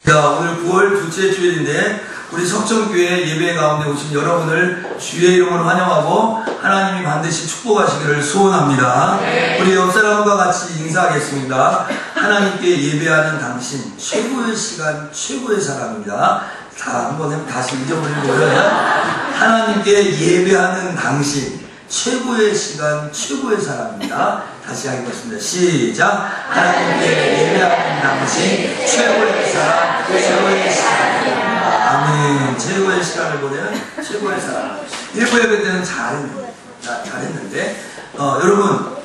자, 오늘 9월 둘째 주일인데 우리 석정교회 예배 가운데 오신 여러분을 주의 이름으로 환영하고 하나님이 반드시 축복하시기를 소원합니다. 우리 옆 사람과 같이 인사하겠습니다. 하나님께 예배하는 당신 최고의 시간 최고의 사람입니다. 자, 한번 다시 잊어버리는 거예요. 하나님께 예배하는 당신 최고의 시간 최고의 사람입니다. 다시 하겠습니다. 시작. 하나님께 예배하는 당신 최고의 사람 최고의 시간입니다. 아멘. 최고의 시간을 보내는 최고의 사람. 1부 예배 때는 잘했는데 여러분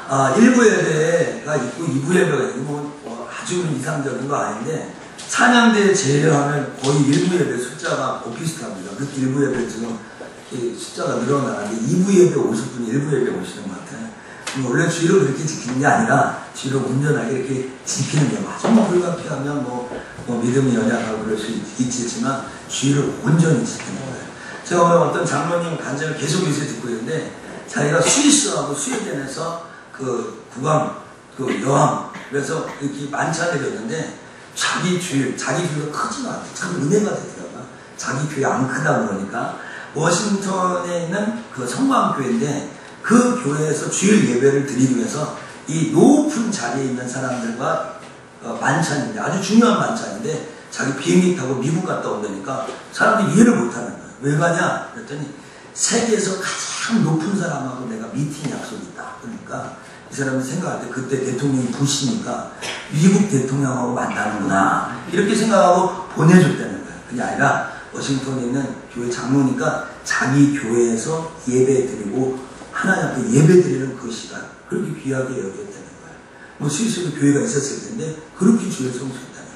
1부 예배가 있고 2부 예배가 있고 아주 이상적인 거 아닌데 찬양대 제외하면 거의 1부 예배 숫자가 비슷합니다. 그 1부 예배 지금 숫자가 늘어나는데 2부 예배 오실 분이 1부 예배 오시는 것 같아요. 원래 주의를 그렇게 지키는 게 아니라 주의를 온전하게 이렇게 지키는 게 맞아요. 불가피하면 믿음이 연약하고 그럴 수 있겠지만 주의를 온전히 지키는 거예요. 제가 오늘 어떤 장로님 간증을 계속 요새 듣고 있는데 자기가 스위스하고 스웨덴에서 국왕, 여왕 그래서 이렇게 만찬에 갔는데 자기 교회가 크지가 않아요. 참 은혜가 되더라고요. 자기 교회 안 크다 그러니까 워싱턴에 있는 성광교회인데 그 교회에서 주일 예배를 드리기 위해서 이 높은 자리에 있는 사람들과 만찬인데 아주 중요한 만찬인데 자기 비행기 타고 미국 갔다 온다니까 사람들이 이해를 못하는 거예요. 왜 가냐? 그랬더니 세계에서 가장 높은 사람하고 내가 미팅 약속이 있다. 그러니까 이 사람이 생각할 때 그때 대통령이 부시니까 미국 대통령하고 만나는구나 이렇게 생각하고 보내줬다는 거예요. 그게 아니라 워싱턴에 있는 교회 장로니까 자기 교회에서 예배 드리고 하나님 앞에 예배 드리는 그 시간 그렇게 귀하게 여겼다는 거예요. 스위스에도 교회가 있었을 텐데 그렇게 주를 성수했다는 거예요.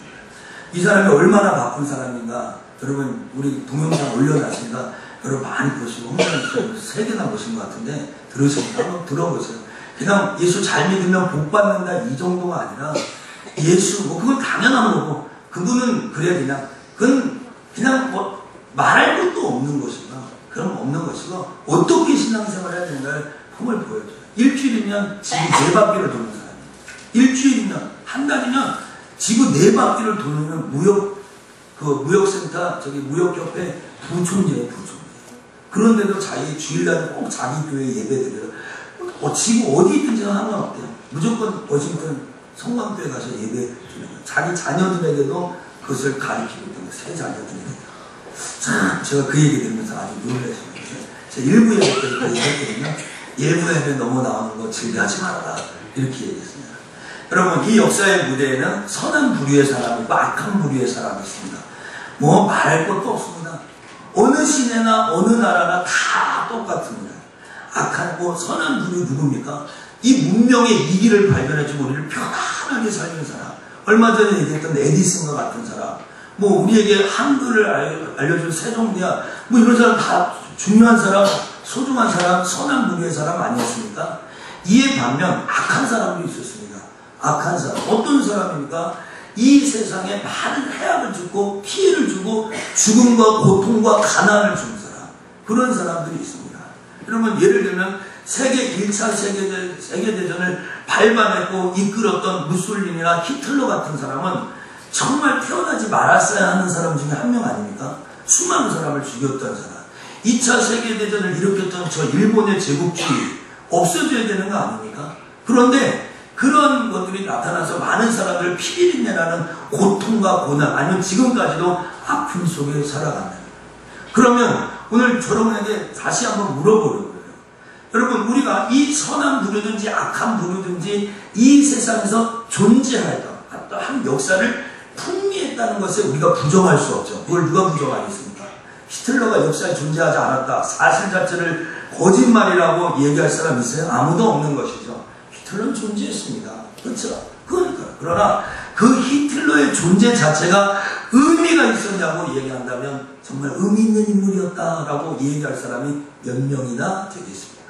이 사람이 얼마나 바쁜 사람인가. 여러분 우리 동영상 올려놨으니까 여러분 많이 보시고 홍보는 3개나 보신 것 같은데 들으셨나요? 한번 들어보세요. 그냥 예수 잘 믿으면 복 받는다 이 정도가 아니라 예수 그건 당연한 거고 그분은 그냥 말할 것도 없는 것이고 그럼 없는 것이고 어떻게 신앙생활을 해야 되는가를 품을 보여줘요. 일주일이면 지구 4바퀴를 도는 사람이에요. 일주일이면 한 달이면 지구 4바퀴를 도는 무역센터 무역협회 부총재예요. 그런데도 자기 주일날 꼭 자기 교회 예배드려요. 지구 어디 있든지 상관없대요. 무조건 워싱턴 성광교회 가서 예배 드리는 거예요. 자기 자녀들에게도 그것을 가르치고 있는 새 자녀들에게. 참 제가 그 얘기 들으면서 아주 놀랐어요. 제가 1부 예배 때 그 얘기 했거든요. 1부 예배 너무 나오는 거 즐겨하지 말아라 이렇게 얘기했습니다. 여러분 이 역사의 무대에는 선한 부류의 사람이 있고 악한 부류의 사람이 있습니다. 말할 것도 없습니다. 어느 시대나 어느 나라나 다 똑같습니다. 악한 선한 부류 누굽니까? 이 문명의 이기를 발견해주고 우리를 편안하게 살리는 사람. 얼마 전에 얘기했던 에디슨과 같은 사람. 우리에게 한글을 알려준 세종대왕, 이런 사람 다 중요한 사람, 소중한 사람, 선한 부류의 사람 아니었습니까? 이에 반면 악한 사람도 있었습니다. 악한 사람. 어떤 사람입니까? 이 세상에 많은 해악을 주고 피해를 주고 죽음과 고통과 가난을 주는 사람. 그런 사람들이 있습니다. 여러분 예를 들면 세계 1차 세계대전을 밟아냈고 이끌었던 무솔리니나 히틀러 같은 사람은 정말 태어나지 말았어야 하는 사람 중에 한 명 아닙니까? 수많은 사람을 죽였던 사람. 2차 세계대전을 일으켰던 저 일본의 제국주의 없어져야 되는 거 아닙니까? 그런데 그런 것들이 나타나서 많은 사람들을 피비린내라는 고통과 고난 아니면 지금까지도 아픔 속에 살아간다는 거예요. 그러면 오늘 여러분에게 다시 한번 물어보려고 해요. 여러분 우리가 이 선한 부류든지 악한 부류든지 이 세상에서 존재하였다 한 역사를 풍미했다는 것에 우리가 부정할 수 없죠. 그걸 누가 부정하겠습니까? 히틀러가 역사에 존재하지 않았다. 사실 자체를 거짓말이라고 얘기할 사람 있어요? 아무도 없는 것이죠. 히틀러는 존재했습니다. 그렇죠? 그러나 그 히틀러의 존재 자체가 의미가 있었냐고 얘기한다면 정말 의미 있는 인물이었다라고 얘기할 사람이 몇 명이나 되겠습니다.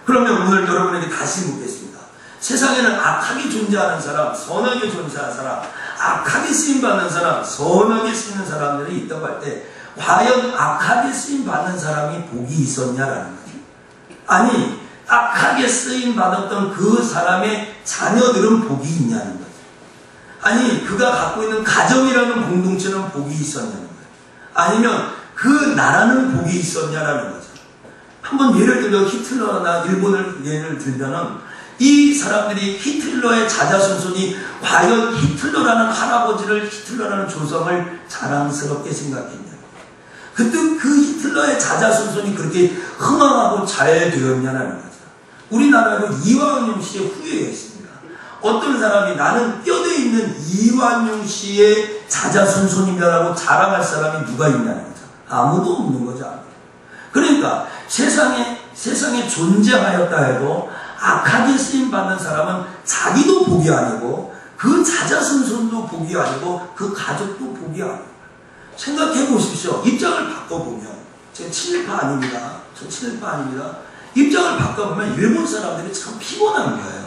그러면 오늘 여러분에게 다시 묻겠습니다. 세상에는 악하게 존재하는 사람, 선하게 존재하는 사람, 악하게 쓰임받는 사람, 선하게 쓰이는 사람들이 있다고 할 때 과연 악하게 쓰임받는 사람이 복이 있었냐라는 거죠. 아니 악하게 쓰임받았던 그 사람의 자녀들은 복이 있냐는 거죠. 아니 그가 갖고 있는 가정이라는 공동체는 복이 있었냐는 거예요. 아니면 그 나라는 복이 있었냐라는 거죠. 한번 예를 들어 히틀러나 일본을 예를 들면은 이 사람들이 히틀러의 자자손손이 과연 히틀러라는 할아버지를, 히틀러라는 조상을 자랑스럽게 생각했냐. 그때 그 히틀러의 자자손손이 그렇게 흥황하고 잘 되었냐는 거죠. 우리나라로 이완용 씨의 후예가 있습니다. 어떤 사람이 나는 뼈대 있는 이완용 씨의 자자손손이다라고 자랑할 사람이 누가 있냐는 거죠. 아무도 없는 거죠. 그러니까 세상에 존재하였다 해도 악하게 쓰임받는 사람은 자기도 복이 아니고 그 자자손손도 복이 아니고 그 가족도 복이 아니고. 생각해 보십시오. 입장을 바꿔보면 제가 친일파 아닙니다. 저 친일파 아닙니다. 입장을 바꿔보면 일본 사람들이 참 피곤한 거예요.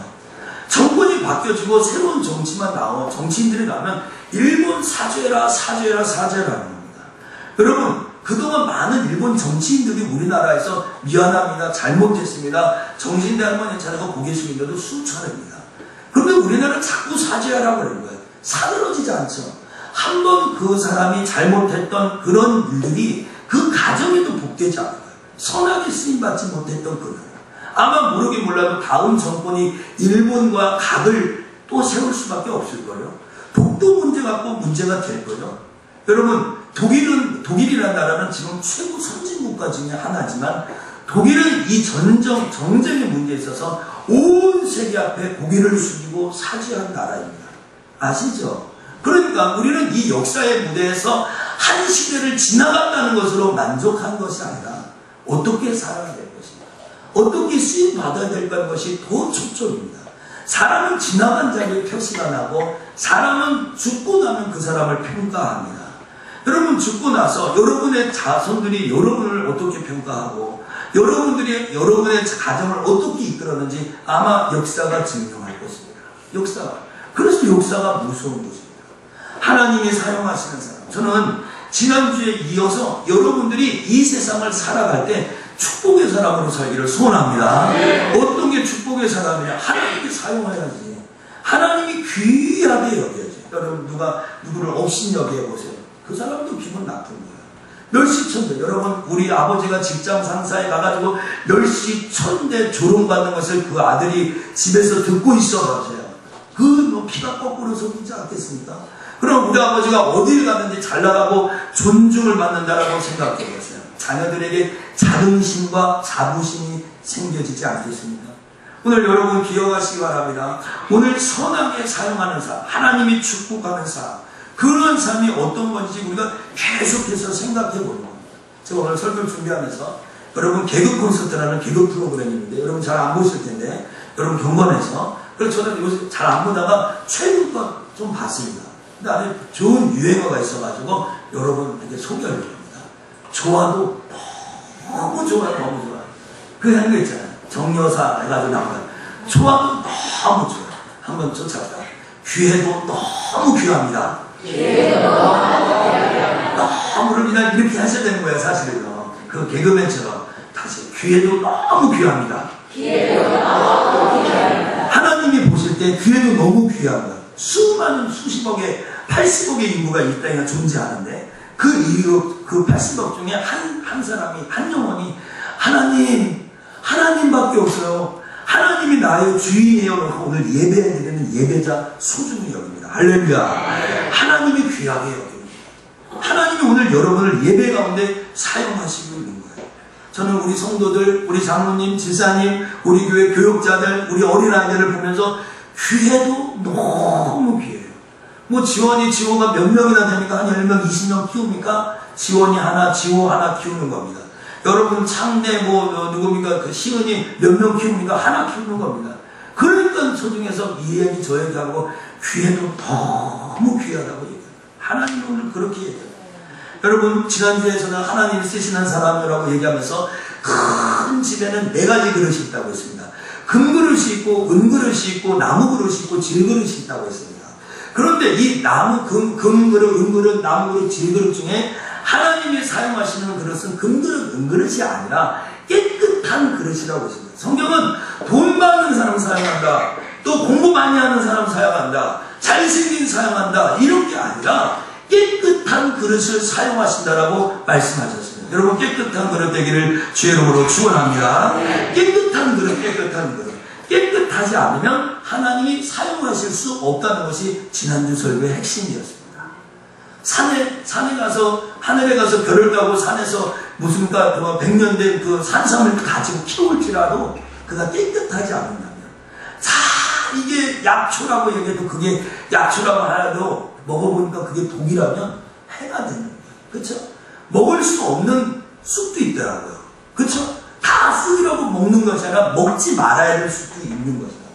정권이 바뀌어지고 새로운 정치인들이 나오면 일본 사죄라 하는 겁니다. 여러분 그동안 많은 일본 정치인들이 우리나라에서 미안합니다. 잘못했습니다. 정신대 할머니 차례가 고개 숙인데도 수차례입니다. 그런데 우리나라는 자꾸 사죄하라고 그러는 거예요. 사그러지지 않죠. 한 번 그 사람이 잘못했던 그런 일들이 그 가정에도 복되지 않아요. 선하게 쓰임받지 못했던 그들. 아마 모르긴 몰라도 다음 정권이 일본과 각을 또 세울 수밖에 없을 거예요. 독도 문제 갖고 문제가 될 거예요. 여러분 독일이라는 나라는 지금 최고 선진국가 중에 하나지만 독일은 이 정쟁의 문제에 있어서 온 세계 앞에 고개를 숙이고 사죄한 나라입니다. 아시죠? 그러니까 우리는 이 역사의 무대에서 한 시대를 지나갔다는 것으로 만족한 것이 아니라 어떻게 살아야 될 것인가, 어떻게 쓰임받아야 될까 것이 더 초점입니다. 사람은 지나간 자리에 표시가 나고 사람은 죽고 나면 그 사람을 평가합니다. 여러분 죽고 나서 여러분의 자손들이 여러분을 어떻게 평가하고 여러분들이 여러분의 가정을 어떻게 이끌었는지 아마 역사가 증명할 것입니다. 그래서 역사가 무서운 것입니다. 하나님이 사용하시는 사람. 저는 지난주에 이어서 여러분들이 이 세상을 살아갈 때 축복의 사람으로 살기를 소원합니다. 어떤 게 축복의 사람이냐? 하나님이 사용해야지. 하나님이 귀하게 여겨야지. 여러분 누구를 업신여겨 보세요. 그 사람도 기분 나쁜 거예요. 멸시천대. 여러분 우리 아버지가 직장 상사에 가가지고 멸시천대 조롱받는 것을 그 아들이 집에서 듣고 있어가지고요. 그 피가 거꾸로 섞이지 않겠습니까? 그럼 우리 아버지가 어디를 가든지 잘 나가고 존중을 받는다라고 생각해 보세요. 자녀들에게 자긍심과 자부심이 생겨지지 않겠습니까? 오늘 여러분 기억하시기 바랍니다. 오늘 선하게 사용하는 사람, 하나님이 축복하는 사람, 그런 삶이 어떤 건지 우리가 계속해서 생각해 보는 겁니다. 제가 오늘 설교 준비하면서 여러분 개그 콘서트라는 개그 프로그램이 있는데 여러분 잘 안 보실 텐데 여러분 경건해서 그래서 저는 요새 잘 안 보다가 최근 것 좀 봤습니다. 근데 안에 좋은 유행어가 있어가지고 여러분에게 소개하려고 합니다. 좋아도 너무 좋아요. 그 하는 거 있잖아요. 정여사 해가지고 나오는 좋아도 너무 좋아요. 한번 쫓아가요. 귀해도 너무 귀합니다. 너무를 그냥 이렇게 하셔야 되는 거예요. 사실은요. 그 개그맨처럼 다시 귀해도 너무 귀합니다. 하나님이 보실 때 귀해도 너무 귀합니다. 수많은 수십억의 80억의 인구가 이 땅에 존재하는데 그 80억 중에 한 사람이 한 영혼이 하나님밖에 없어요. 하나님이 나의 주인이에요. 오늘 예배드리는 예배자 소중히 여깁니다. 할렐루야. 하나님이 귀하게 여깁니다. 하나님이 오늘 여러분을 예배 가운데 사용하시고 있는 거예요. 저는 우리 성도들, 우리 장로님, 지사님, 우리 교회 교육자들, 우리 어린아이들을 보면서 귀해도 너무 귀해요. 뭐 지호가 몇 명이나 됩니까? 한 10명, 20명 키웁니까? 지원이 하나, 지호 하나 키우는 겁니다. 여러분 창대 누굽니까? 그 시은이 몇 명 키웁니까? 하나 키우는 겁니다. 그러니까 저 중에서 이 얘기 저 얘기하고 귀해도 너무 귀하다고 얘기해요. 하나님은 오늘 그렇게 얘기해요. 여러분 지난주에 저는 하나님이 쓰시는 사람이라고 얘기하면서 큰 집에는 4가지 그릇이 있다고 했습니다. 금그릇이 있고 은그릇이 있고 나무그릇이 있고 질그릇이 있다고 했습니다. 그런데 이 금그릇, 은그릇, 나무그릇, 질그릇 중에 하나님이 사용하시는 그릇은 금그릇, 은그릇이 아니라 깨끗한 그릇이라고 했습니다. 성경은 돈 받는 사람 사용한다. 또 공부 많이 하는 사람 사용한다. 잘생긴 사용한다 이런 게 아니라 깨끗한 그릇을 사용하신다라고 말씀하셨습니다. 여러분 깨끗한 그릇 되기를 주의 이름으로 축원합니다. 깨끗한 그릇, 깨끗한 그릇. 깨끗하지 않으면 하나님이 사용하실 수 없다는 것이 지난주 설교의 핵심이었습니다. 산에 가서, 하늘에 가서 별을 따고 산에서 무슨 100년 된 그 산삼을 가지고 키울지라도 그가 깨끗하지 않는다면, 이게 약초라고 얘기해도 그게 약초라고 하라도 먹어보니까 그게 독이라면 해가 되는 거예요. 그쵸? 먹을 수 없는 쑥도 있더라고요. 그쵸? 다 쑥이라고 먹는 것이 아니라 먹지 말아야 될 쑥도 있는 것이라고요.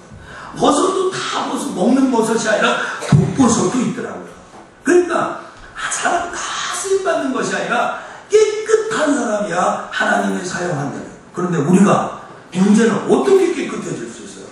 버섯도 다 먹는 버섯이 아니라 독버섯도 있더라고요. 그러니까 사람 다 쓰임받는 것이 아니라 깨끗한 사람이야 하나님이 사용한다는 거예요. 그런데 우리가 문제는 어떻게 깨끗해질 수 있어요?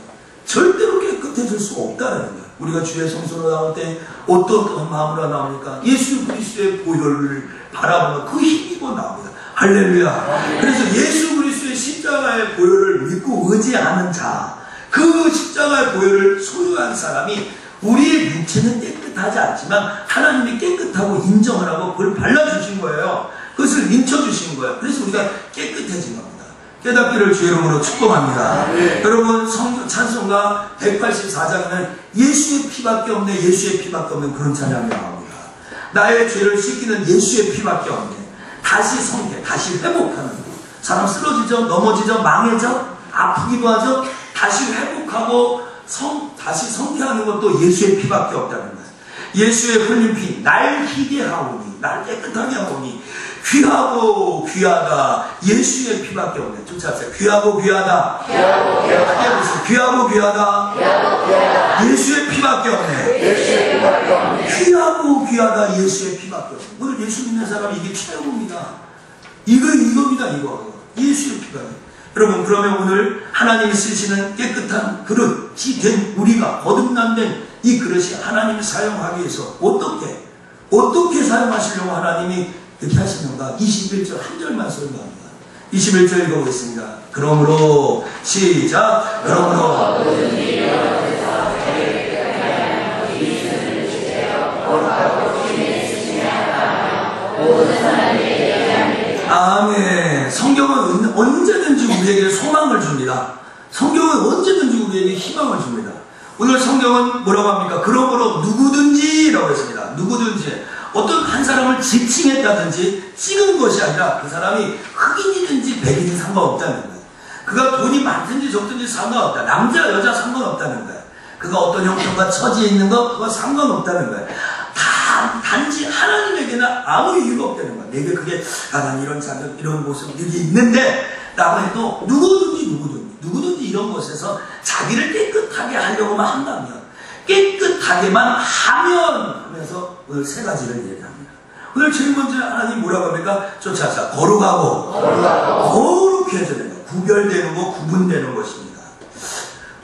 절대로 깨끗해질 수 없다는 거예요. 우리가 주의 성소로 나올 때 어떤 마음으로 나오니까 예수 그리스도의 보혈을 바라보면 그 힘입어 나옵니다. 할렐루야. 그래서 예수 그리스도의 십자가의 보혈을 믿고 의지하는 자, 그 십자가의 보혈을 소유한 사람이 우리의 육체는 깨끗하지 않지만 하나님이 깨끗하고 인정을 하고 그걸 발라주신 거예요. 그것을 인쳐주신 거예요. 그래서 우리가 깨끗해진 겁니다. 깨닫기를 주의 이름으로 축복합니다. 여러분 찬송가 184장에는 예수의 피밖에 없네, 예수의 피밖에 없는 그런 찬양이 나옵니다. 나의 죄를 씻기는 예수의 피밖에 없네. 다시 성계, 다시 회복하는 것. 사람 쓰러지죠, 넘어지죠, 망해져, 아프기도 하죠. 다시 회복하고 다시 성쾌하는 것도 예수의 피밖에 없다는 거예요. 예수의 흘린 피, 날 희게 하오니, 날 깨끗하게 하오니, 귀하고 귀하다. 예수의 피밖에 없네. 쫓아가세요. 귀하고 귀하다. 귀하고 귀하다. 귀하고 귀하다. 귀하고 귀하다. 예수의 피밖에 없네. 예수의 피밖에 없네. 귀하고 귀하다. 예수의 피밖에 없네. 오늘 예수 믿는 사람이 이게 최고입니다. 이겁니다, 이거. 예수의 피가. 여러분, 그러면 오늘 하나님이 쓰시는 깨끗한 그릇이 된 우리가, 거듭난된 이 그릇이 하나님이 사용하기 위해서 어떻게 사용하시려고 하나님이 이렇게 하시는가? 21절 한 절만 설명합니다. 21절 읽어보겠습니다. 그러므로 시작. 그러므로 아멘. 성경은 언제든지 우리에게 소망을 줍니다. 성경은 언제든지 우리에게 희망을 줍니다. 오늘 성경은 뭐라고 합니까? 그러므로 누구든지라고 했습니다. 누구든지. 어떤 한 사람을 지칭했다든지 찍은 것이 아니라 그 사람이 흑인이든지 백인이 상관없다는 거예요. 그가 돈이 많든지 적든지 상관없다. 남자 여자 상관없다는 거예요. 그가 어떤 형편과 처지에 있는 것 그거 상관없다는 거예요. 단지 하나님에게는 아무 이유가 없다는 거예요. 내게 그게 난 이런 자격 이런 모습 이게 있는데 라고 해도 누구든지 이런 곳에서 자기를 깨끗하게 하려고만 한다면, 깨끗하게만 하면 하면서 오늘 세 가지를 얘기합니다. 오늘 제일 먼저 하나님 뭐라고 합니까? 쫓아서 거룩해져야 됩니다. 구별되는 것, 구분되는 것입니다.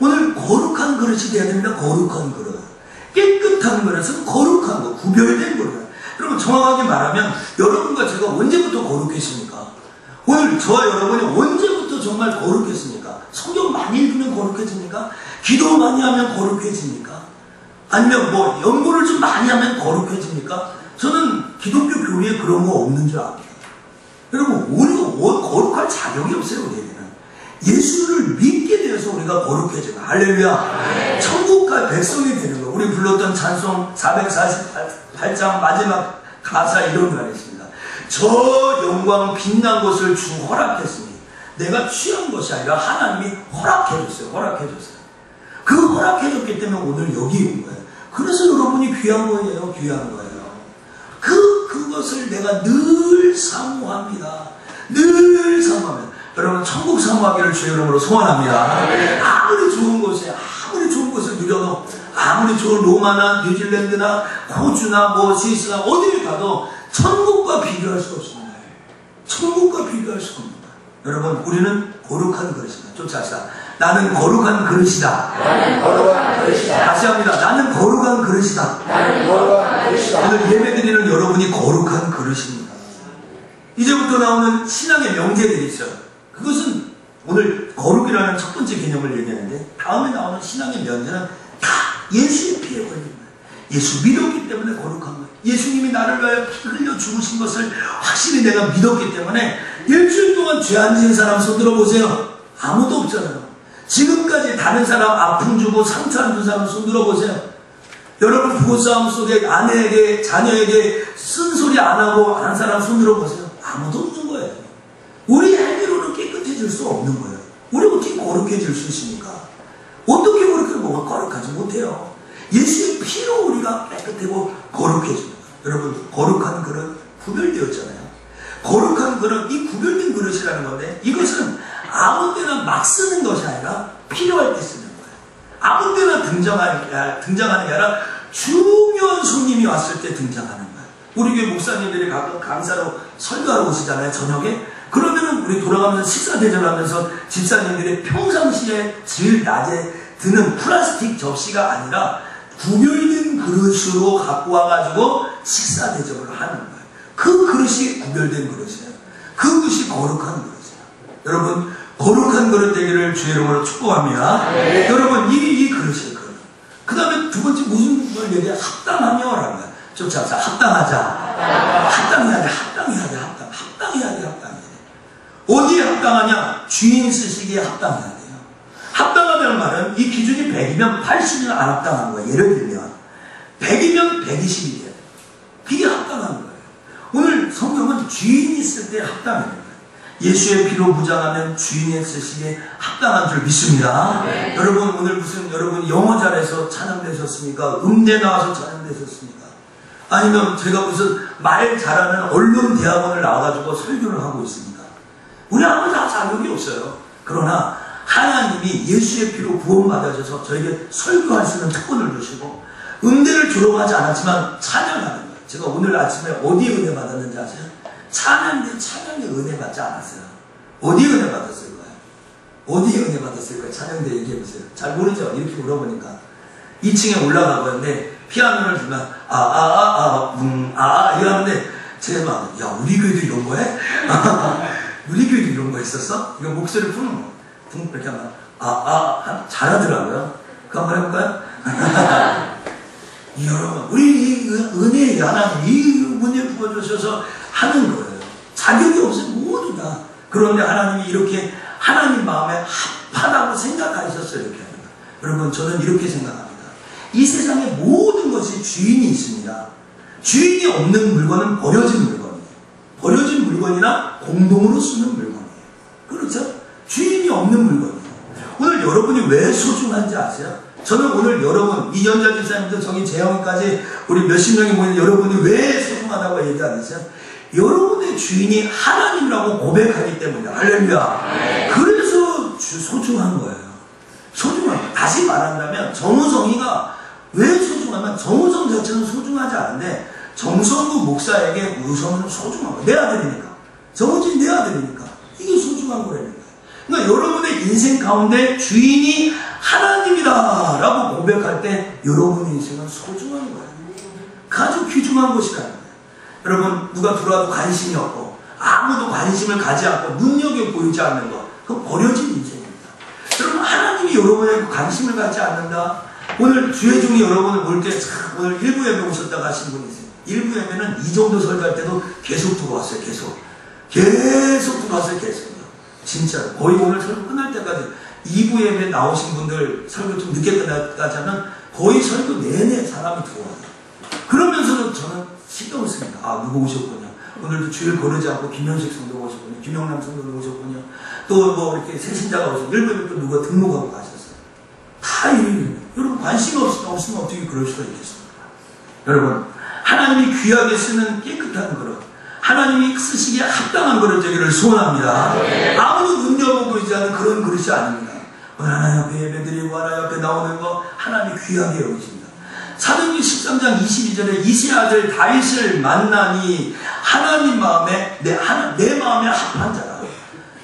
오늘 거룩한 그릇이 돼야 됩니다. 거룩한 그릇. 깨끗한 그릇은 거룩한 것, 구별된 그릇. 여러분 정확하게 말하면 여러분과 제가 언제부터 거룩했습니까? 오늘 저와 여러분이 언제부터 정말 거룩했습니까? 성경 많이 읽으면 거룩해집니까? 기도 많이 하면 거룩해집니까? 아니면 연구를 좀 많이 하면 거룩해집니까? 저는 기독교 교리에 그런 거 없는 줄 압니다. 여러분, 우리가 거룩할 자격이 없어요, 우리에게는. 예수를 믿게 되어서 우리가 거룩해져요. 할렐루야. 천국과 백성이 되는 거. 우리 불렀던 찬송 448장 마지막 가사 이런 말이 있습니다. 저 영광 빛난 것을 주 허락했으니 내가 취한 것이 아니라 하나님이 허락해줬어요. 그 허락해줬기 때문에 오늘 여기 온 거예요. 그래서 여러분이 귀한 거예요. 그것을 내가 늘 사모합니다. 여러분 천국 사모하기를 주의 이름으로 소원합니다. 아무리 좋은 곳을 누려도, 아무리 좋은 로마나 뉴질랜드나 호주나 스위스나 어디를 가도 천국과 비교할 수 없습니다. 여러분, 우리는 거룩한 그릇이다. 쫓아시다. 나는 거룩한 그릇이다. 다시 합니다. 나는 거룩한 그릇이다. 오늘 예배드리는 여러분이 거룩한 그릇입니다. 이제부터 나오는 신앙의 명제들이 있어요. 그것은 오늘 거룩이라는 첫 번째 개념을 얘기하는데, 다음에 나오는 신앙의 명제는 다 예수의 피에 걸린 거예요. 예수 믿었기 때문에 거룩한 거예요. 예수님이 나를 위하여 피 흘려 죽으신 것을 확실히 내가 믿었기 때문에 일주일 동안 죄 안 지은 사람 손 들어보세요. 아무도 없잖아요. 지금까지 다른 사람 아픔 주고 상처 안 준 사람 손 들어보세요. 여러분 부부싸움 속에 아내에게 자녀에게 쓴소리 안 하고 한 사람 손 들어보세요. 아무도 없는 거예요. 우리 행위로는 깨끗해질 수 없는 거예요. 우리 어떻게 거룩해질 수 있습니까? 어떻게 그렇게 뭐가 거룩하지 못해요. 예수의 피로 우리가 깨끗하고 거룩해집니다. 여러분 거룩한 그릇 구별되었잖아요. 거룩한 그릇, 이 구별된 그릇이라는 건데 이것은 아무 때나 막 쓰는 것이 아니라 필요할 때 쓰는 거예요. 아무 때나 등장하는 게 아니라 중요한 손님이 왔을 때 등장하는 거예요. 우리 교회 목사님들이 가끔 강사로 설교하러 오시잖아요. 저녁에. 그러면은 우리 돌아가면서 식사 대접하면서 집사님들이 평상시에 제일 낮에 드는 플라스틱 접시가 아니라 구별된 그릇으로 갖고 와가지고 식사 대접을 하는 거예요. 그 그릇이 구별된 그릇이에요. 그 그릇이 거룩한 그릇이에요. 여러분 거룩한 그릇 되기를 주의 이름으로 축복합니다. 네. 여러분 이 그릇이에요. 그릇. 그 다음에 두 번째 무슨 걸 얘기해? 합당하며 라는 거예요. 좀 잡자. 합당하자. 합당해야 돼. 합당해야 돼. 합당해야 돼. 합당해야 돼. 어디에 합당하냐? 주인 쓰시기에 합당해야 돼요. 합당하다는 말은 이 기준이 100이면 80이면 안 합당한 거예요. 예를 들면 100이면 120이 돼요. 그게 합당한 거예요. 오늘 성경은 주인이 있을 때 합당해요. 예수의 피로 무장하면 주인의 쓰시기에 합당한 줄 믿습니다. 네. 여러분 오늘 무슨 여러분 영어 잘해서 찬양되셨습니까? 음대 나와서 찬양되셨습니까? 아니면 제가 무슨 말 잘하는 언론 대학원을 나와가지고 설교를 하고 있습니까? 우리 아무 다 자격이 없어요. 그러나 하나님이 예수의 피로 구원받으셔서 저에게 설교할 수 있는 특권을 주시고 음대를 졸업하지 않았지만 찬양하는 거예요. 제가 오늘 아침에 어디에 은혜 받았는지 아세요? 찬양대 은혜 받지 않았어요. 어디에 은혜 받았을 거예요? 어디에 은혜 받았을 거예요? 찬양대 얘기해보세요. 잘 모르죠? 이렇게 물어보니까 2층에 올라가봤는데 피아노를 들면 이러는데 제가 막 야 우리 교회도 이런 거 해? 우리 교회도 이런 거 했었어? 이거 목소리 푸는 거 이렇게 하면 잘하더라고요. 그거 한번 해볼까요? 여러분 우리 이 은혜 하나님 이 은혜 부어주셔서 하는 거예요. 자격이 없으면 모두 다. 그런데 하나님이 이렇게 하나님 마음에 합하다고 생각하셨어요. 이렇게 하는 거예요. 여러분 저는 이렇게 생각합니다. 이 세상에 모든 것이 주인이 있습니다. 주인이 없는 물건은 버려진 물건이에요. 버려진 물건이나 공동으로 쓰는 물건이에요. 그렇죠? 주인이 없는 물건이에요. 오늘 여러분이 왜 소중한지 아세요? 저는 오늘 여러분, 이현자 집사님도 저기 재영이까지 우리 몇십 명이 모인 여러분이 왜 소중하다고 얘기하겠어요? 여러분의 주인이 하나님이라고 고백하기 때문에 할렐루야. 그래서 소중한 거예요. 소중한 거예요. 다시 말한다면 정우성이가 왜 소중하면 정우성 자체는 소중하지 않은데 정성구 목사에게 우선은 소중한 거예요. 내 아들이니까. 정우진이 내 아들이니까. 이게 소중한 거라는 거예요. 그러니까 여러분의 인생 가운데 주인이 하나님이다 라고 고백할 때 여러분의 인생은 소중한 거예요. 아주 귀중한 것이라는 거예요. 여러분 누가 들어와도 관심이 없고 아무도 관심을 가지 않고 능력이 보이지 않는 것 그건 버려진 인생입니다. 여러분 하나님이 여러분에게 관심을 갖지 않는다. 오늘 주의 종이 여러분을 볼 때 오늘 일부 예배 오셨다고 하신 분이 있어요. 일부 예배는 이 정도 설교할 때도 계속 들어왔어요. 계속 들어왔어요. 계속. 진짜 거의 오늘 설교 끝날 때까지 2부 예배 나오신 분들 설교 좀 늦게 끝날까지 하면 거의 설교 내내 사람이 들어와요. 그러면서도 저는 신경을 씁니다. 누구 오셨군요. 오늘도 주일 거르지 않고 김현식 성도가 오셨군요. 김영남 성도가 오셨군요. 또 뭐 이렇게 새신자가 오셨군요. 일부 예배 또 누가 등록하고 가셨어요. 다 이래요. 여러분 관심이 없으면 어떻게 그럴 수가 있겠습니까? 여러분 하나님이 귀하게 쓰는 깨끗한 그릇 하나님이 쓰시기에 합당한 그릇 되기를 소원합니다. 아무도 눈여보고 있지 않은 그런 그릇이 아닙니다. 오늘 하나님 앞에 예배드리고 하나님 앞에 나오는 거 하나님이 귀하게 여기십니다. 사도행전 13장 22절에 이세 아들 다윗을 만나니 하나님 마음에 내 마음에 합한 자라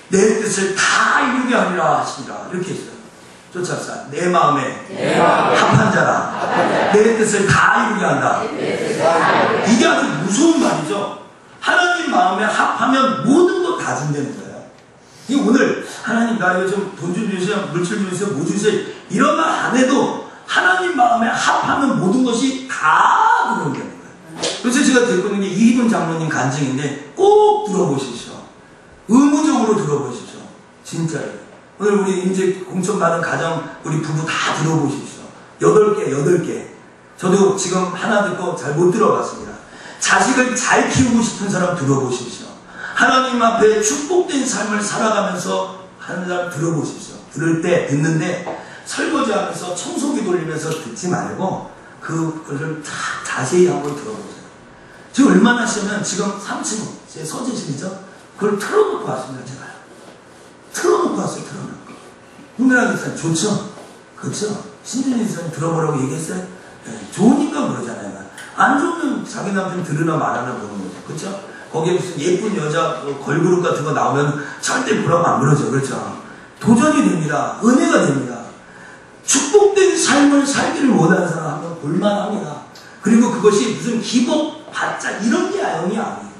내 뜻을 다 이루게 하리라 하시니라 이렇게 했어요. 쫓았어. 내 마음에 합한 자라 내 뜻을 다 이루게 한다. 이게 아주 무서운 말이죠. 하나님 마음에 합하면 모든 거 다 준다는 거예요. 이게 오늘 하나님 나 요즘 돈 좀 주세요, 물질 좀 주세요, 뭐 주세요 이런 말 안 해도 하나님 마음에 합하면 모든 것이 다 들어온다는 거예요. 그래서 제가 듣고 있는 게 이희돈 장로님 간증인데 꼭 들어보시죠. 의무적으로 들어보시죠. 진짜로. 오늘 우리 이제 공천받은 가정 우리 부부 다 들어보십시오. 8개. 저도 지금 하나 듣고 잘 못 들어봤습니다. 자식을 잘 키우고 싶은 사람 들어보십시오. 하나님 앞에 축복된 삶을 살아가면서 하는 사람 들어보십시오. 듣는데 설거지하면서 청소기 돌리면서 듣지 말고 그것을 다 자세히 한번 들어보세요. 지금 얼마나 하시면 지금 3층 제 서재실이죠? 그걸 틀어놓고 왔습니다. 제가요. 틀어놓고 왔어요. 틀어놓고. 훈련하기 있어요. 좋죠? 그렇죠? 신진희 선생님 들어보라고 얘기했어요? 네, 좋으니까 그러잖아요. 안 좋으면 자기 남편 들으나 말하나 보는 거죠. 그렇죠? 거기에 무슨 예쁜 여자 걸그룹 같은 거 나오면 절대 보라고 안 그러죠. 그렇죠? 도전이 됩니다. 은혜가 됩니다. 축복된 삶을 살기를 원하는 사람 한번 볼만합니다. 그리고 그것이 무슨 기복, 받자 이런 게 영이 아니에요.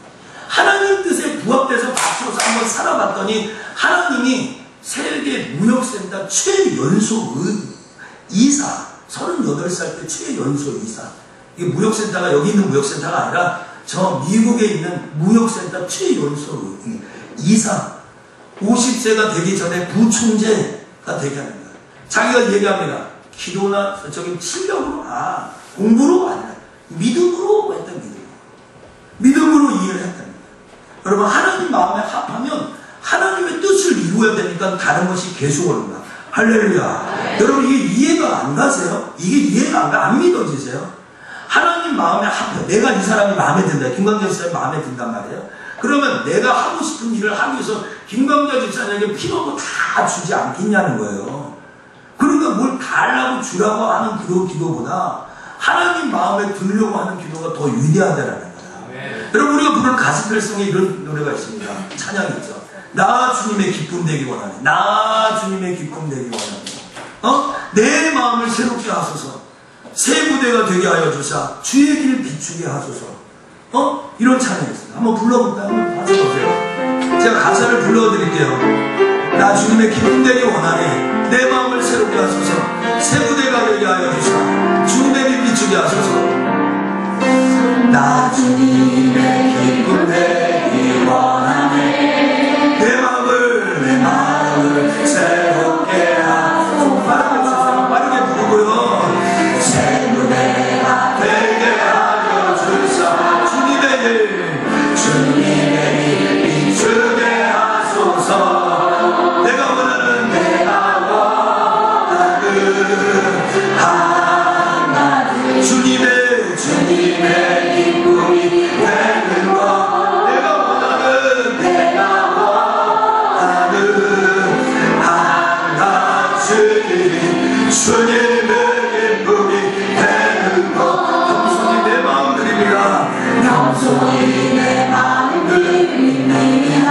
하나님 뜻에 부합돼서 맞춰서 한번 살아봤더니 하나님이 세계 무역센터 최연소 이사 38살 때 최연소 이사 이게 무역센터가 여기 있는 무역센터가 아니라 저 미국에 있는 무역센터 최연소 이사 50세가 되기 전에 부총재가 되게 하는 거예요. 자기가 얘기합니다. 기도나 저기 실력으로 공부로 아니라 믿음으로 했던 믿음으로 일을 했다는 거예요. 여러분 하나님 마음에 합하면 하나님의 뜻을 이루어야 되니까 다른 것이 계속 오른다. 할렐루야. 여러분 이게 이해가 안 가세요? 이게 이해가 안 가? 안 믿어지세요? 하나님 마음에 합해. 내가 이 사람이 마음에 든다. 김광자 집사님이 마음에 든단 말이에요. 그러면 내가 하고 싶은 일을 하기 위해서 김광자 집사님에게 필요한 거 다 주지 않겠냐는 거예요. 그러니까 뭘 달라고 주라고 하는 기도보다 하나님 마음에 들으려고 하는 기도가 더 위대하다라는 거예요. 여러분 우리가 부르는 가스펠성에 이런 노래가 있습니다. 찬양이 있죠. 나 주님의 기쁨 되기 원하네. 나 주님의 기쁨 되기 원하네. 내 마음을 새롭게 하소서. 새 부대가 되게 하여 주사 주의 길 비추게 하소서. 이런 찬양이 있습니다. 한번 불러볼까요? 한번 하셔보세요. 제가 가사를 불러드릴게요. 나 주님의 기쁨 되기 원하네. 내 마음을 새롭게 하소서. 새 부대가 되게 하여 주사 주님의 길 비추게 하소서. 나 주님의 기쁨 되기 원하네. 내 마음을 새롭게 하소서. 빠르게 부르고요. 새 부대가 되게 하여 주사 주님의 길 비추게 하소서. 내가 원하는 주님의 기쁨이 되는 것. 내가 원하는 한 가지 주님의 기쁨이 되는 것. 겸손히 내 마음 드립니다. 겸손히 내 마음 드립니다.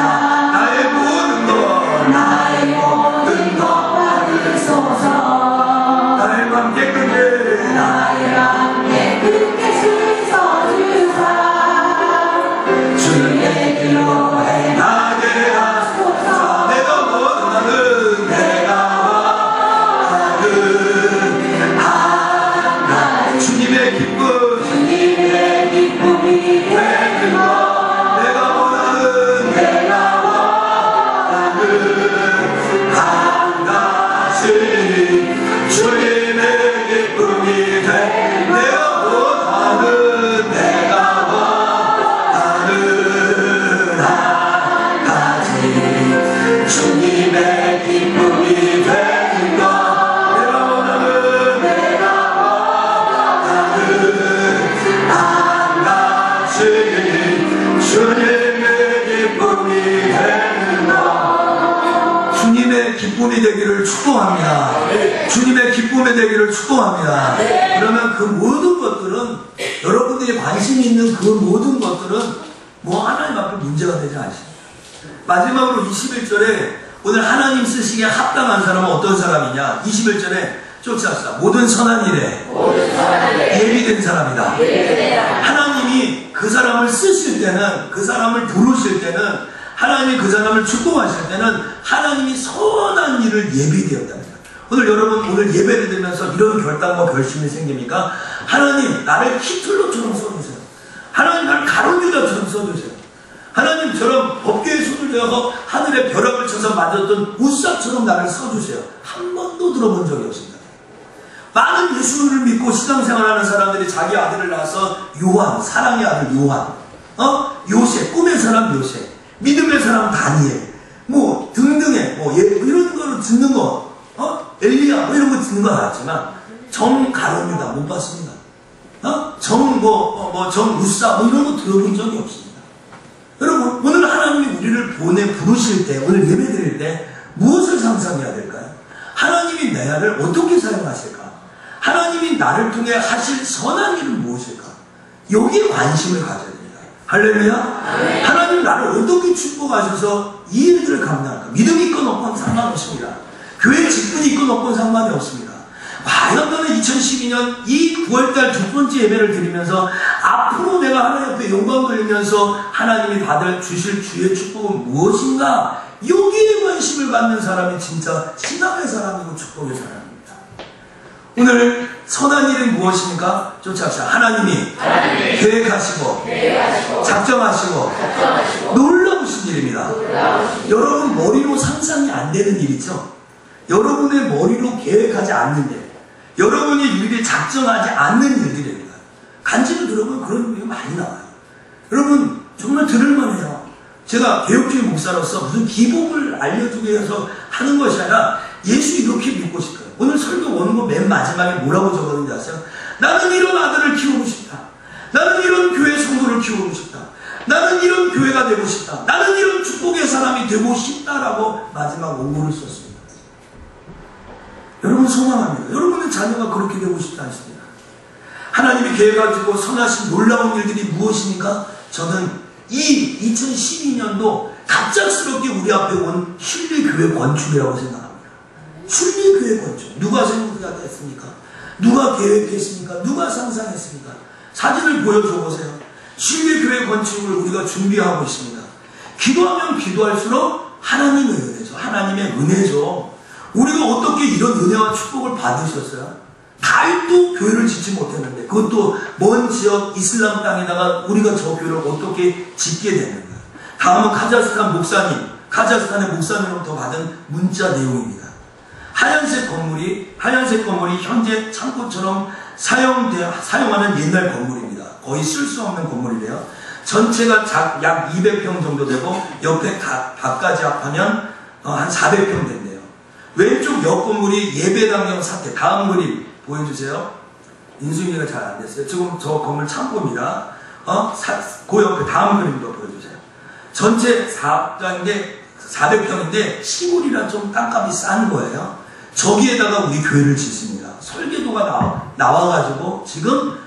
나의 모든 것 받으소서. 나의 맘 깨끗게 씻어주사 주의 길로 행하게 하소서. 내가 원하는 주님의 기쁨이 되는 것. 내가 원하는 한 가지 주님의 기쁨이 되는 것. 내가 원하는 한 가지 주님의 기쁨이 되는 것. 내가 원하는 한 가지 주님의 기쁨이 되는 것. 주님의 기쁨이 되기를 축복합니다. 주님의 기쁨이 되기를 축복합니다. 그러면 그 모든 것들은 여러분들이 관심 있는 그 모든 것들은 뭐 하나님 앞에 문제가 되지 않습니다. 마지막으로 21절에 오늘 하나님 쓰시기에 합당한 사람은 어떤 사람이냐. 21절에 쫓아갑시다. 모든 선한 일에 예비된 사람이다. 하나님이 그 사람을 쓰실 때는, 그 사람을 부르실 때는, 하나님이 그 사람을 축복하실 때는 하나님이 선한 일을 예비되었답니다. 오늘 여러분 오늘 예배를 드리면서 이런 결단과 결심이 생깁니까? 하나님 나를 히틀러처럼 써주세요. 하나님 나를 가룟유다처럼 써주세요. 하나님처럼 법궤에 손을 대어서 하늘에 벼락을 쳐서 만졌던 우사처럼 나를 써주세요. 한 번도 들어본 적이 없습니다. 많은 예수를 믿고 신앙생활하는 사람들이 자기 아들을 낳아서 요한, 사랑의 아들 요한, 요셉, 꿈의 사람 요셉, 믿음의 사람 다니엘, 뭐 등등의 이런 거를 듣는 거, 엘리야 이런 거 듣는 거 알았지만 정 가룟유다 못 봤습니다. 정 우사 이런 거 들어본 적이 없습니다. 여러분 오늘 하나님이 우리를 부르실 때, 오늘 예배 드릴 때 무엇을 상상해야 될까요? 하나님이 나를 어떻게 사용하실까? 하나님이 나를 통해 하실 선한 일은 무엇일까? 여기에 관심을 가져야 됩니다. 할렐루야. 하나님 나를 어떻게 축복하셔서 이 일들을 감당할까? 믿음 있건 없건 상관없습니다. 교회 직분이 있건 없건 상관이 없습니다. 과연 너는 2012년 이 9월달 두 번째 예배를 드리면서 앞으로 내가 하나님 앞에 영광 돌리면서 하나님이 받을 주실 주의 축복은 무엇인가? 여기에 관심을 갖는 사람이 진짜 신앙의 사람이고 축복의 사람입니다. 오늘 선한 일은 무엇입니까? 쫓아갑시다. 하나님이 계획하시고 작정하시고 놀라우신 일입니다. 여러분 머리로 상상이 안 되는 일이죠. 여러분의 머리로 계획하지 않는 일, 여러분이 미리 작정하지 않는 일들입니다. 간증을 들어보면 그런 일이 많이 나와요. 여러분 정말 들을만해요. 제가 개혁주의 목사로서 무슨 기복을 알려주기 위해서 하는 것이 아니라 예수 이렇게 믿고 싶어요. 오늘 설교 오는 거 맨 마지막에 뭐라고 적었는지 아세요? 나는 이런 아들을 키우고 싶다. 나는 이런 교회 성도를 키우고 싶다. 나는 이런 교회가 되고 싶다. 나는 이런 축복의 사람이 되고 싶다라고 마지막 원고를 썼습니다. 여러분 소망합니다. 여러분의 자녀가 그렇게 되고 싶지 않습니다. 하나님이 계획하시고 선하신 놀라운 일들이 무엇입니까? 저는 이 2012년도 갑작스럽게 우리 앞에 온 신뢰교회 건축이라고 생각합니다. 신뢰교회 건축. 누가 생각했습니까? 누가 계획했습니까? 누가 상상했습니까? 사진을 보여줘 보세요. 신뢰교회 건축을 우리가 준비하고 있습니다. 기도하면 기도할수록 하나님의 은혜죠. 하나님의 은혜죠. 우리가 어떻게 이런 은혜와 축복을 받으셨어요? 다윗도 교회를 짓지 못했는데 그것도 먼 지역 이슬람 땅에다가 우리가 저 교회를 어떻게 짓게 됐는가. 다음은 카자흐스탄 목사님, 카자흐스탄의 목사님으로부터 받은 문자 내용입니다. 하얀색 건물이 현재 창고처럼 사용하는 옛날 건물입니다. 거의 쓸 수 없는 건물이래요. 전체가 약 200평 정도 되고 옆에 밖까지 합하면 한 400평 된대요. 왼쪽 옆 건물이 예배당형 사태. 다음 그림 보여주세요. 인수인계가 잘 안 됐어요. 지금 저 건물 창고입니다. 그 옆에 다음 그림도 보여주세요. 전체 400평인데 시골이라 좀 땅값이 싼 거예요. 저기에다가 우리 교회를 짓습니다. 설계도가 나와가지고 지금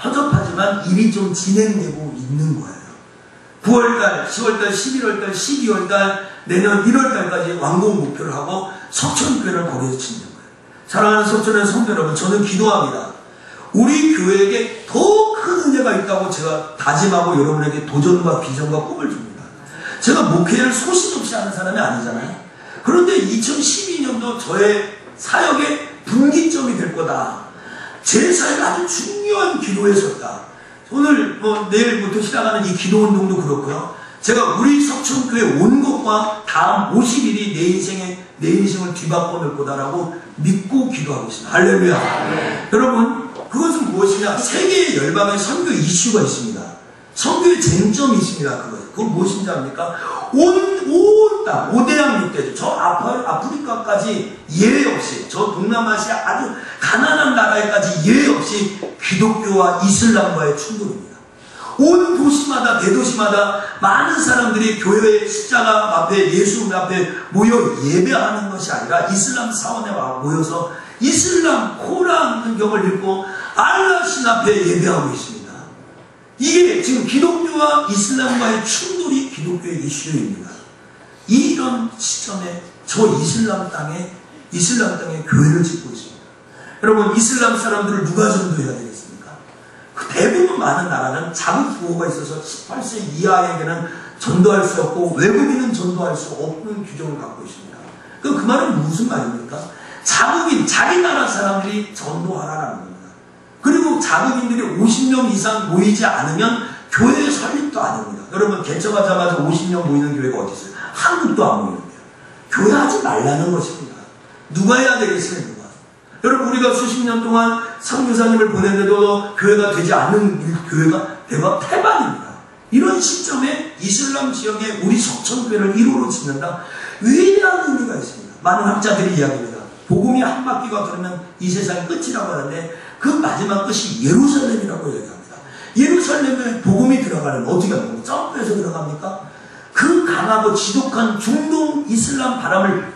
허접하지만 일이 좀 진행되고 있는 거예요. 9월달, 10월달, 11월달, 12월달, 내년 1월달까지 완공 목표를 하고 석천교회를 거기에서 짓는 거예요. 사랑하는 석천의 성도 여러분, 저는 기도합니다. 우리 교회에게 더 큰 은혜가 있다고 제가 다짐하고 여러분에게 도전과 비전과 꿈을 줍니다. 제가 목회를 소신 없이 하는 사람이 아니잖아요. 그런데 2012년도 저의 사역의 분기점이 될 거다. 제 사역에 아주 중요한 기도에 섰다. 오늘 내일부터 시작하는 이 기도운동도 그렇고요. 제가 우리 석천교회 온 것과 다음 50일이 내 인생을 뒤바꿔 놓을 거다라고 믿고 기도하고 있습니다. 할렐루야. 여러분, 그것은 무엇이냐? 세계의 열방의 선교 이슈가 있습니다. 선교의 쟁점이 있습니다. 그건 무엇인지 압니까? 온 땅, 5대양 6대주, 저 아프리카까지 예외 없이, 저 동남아시아 아주 가난한 나라에까지 예외 없이 기독교와 이슬람과의 충돌입니다. 온 도시마다, 대도시마다 많은 사람들이 교회의 십자가 앞에, 예수 앞에 모여 예배하는 것이 아니라 이슬람 사원에 모여서 이슬람 코란경을 읽고 알라 신 앞에 예배하고 있습니다. 이게 지금 기독교와 이슬람과의 충돌이 기독교의 이슈입니다. 이런 시점에 저 이슬람 땅에 교회를 짓고 있습니다. 여러분, 이슬람 사람들을 누가 전도해야 되겠습니까? 대부분 많은 나라는 자국 보호가 있어서 18세 이하에게는 전도할 수 없고 외국인은 전도할 수 없는 규정을 갖고 있습니다. 그 말은 무슨 말입니까? 자국인, 자기 나라 사람들이 전도하라는 겁니다. 그리고 자국인들이 50명 이상 모이지 않으면 교회 설립도 안 합니다. 여러분, 개척하자마자 50명 모이는 교회가 어디 있어요? 한국도 안 모이는데요. 교회 하지 말라는 것입니다. 누가 해야 되겠어요, 누가? 여러분, 우리가 수십 년 동안 선교사님을 보냈는데도 교회가 되지 않는 교회가 태반입니다. 이런 시점에 이슬람 지역에 우리 석천교회를 1호로 짓는다? 위대한 의미가 있습니다. 많은 학자들이 이야기합니다. 복음이 한 바퀴가 돌면 이 세상이 끝이라고 하는데 그 마지막 끝이 예루살렘이라고 얘기합니다. 예루살렘에 복음이 들어가려면 어떻게 합니까? 점프해서 들어갑니까? 그 강하고 지독한 중동 이슬람 바람을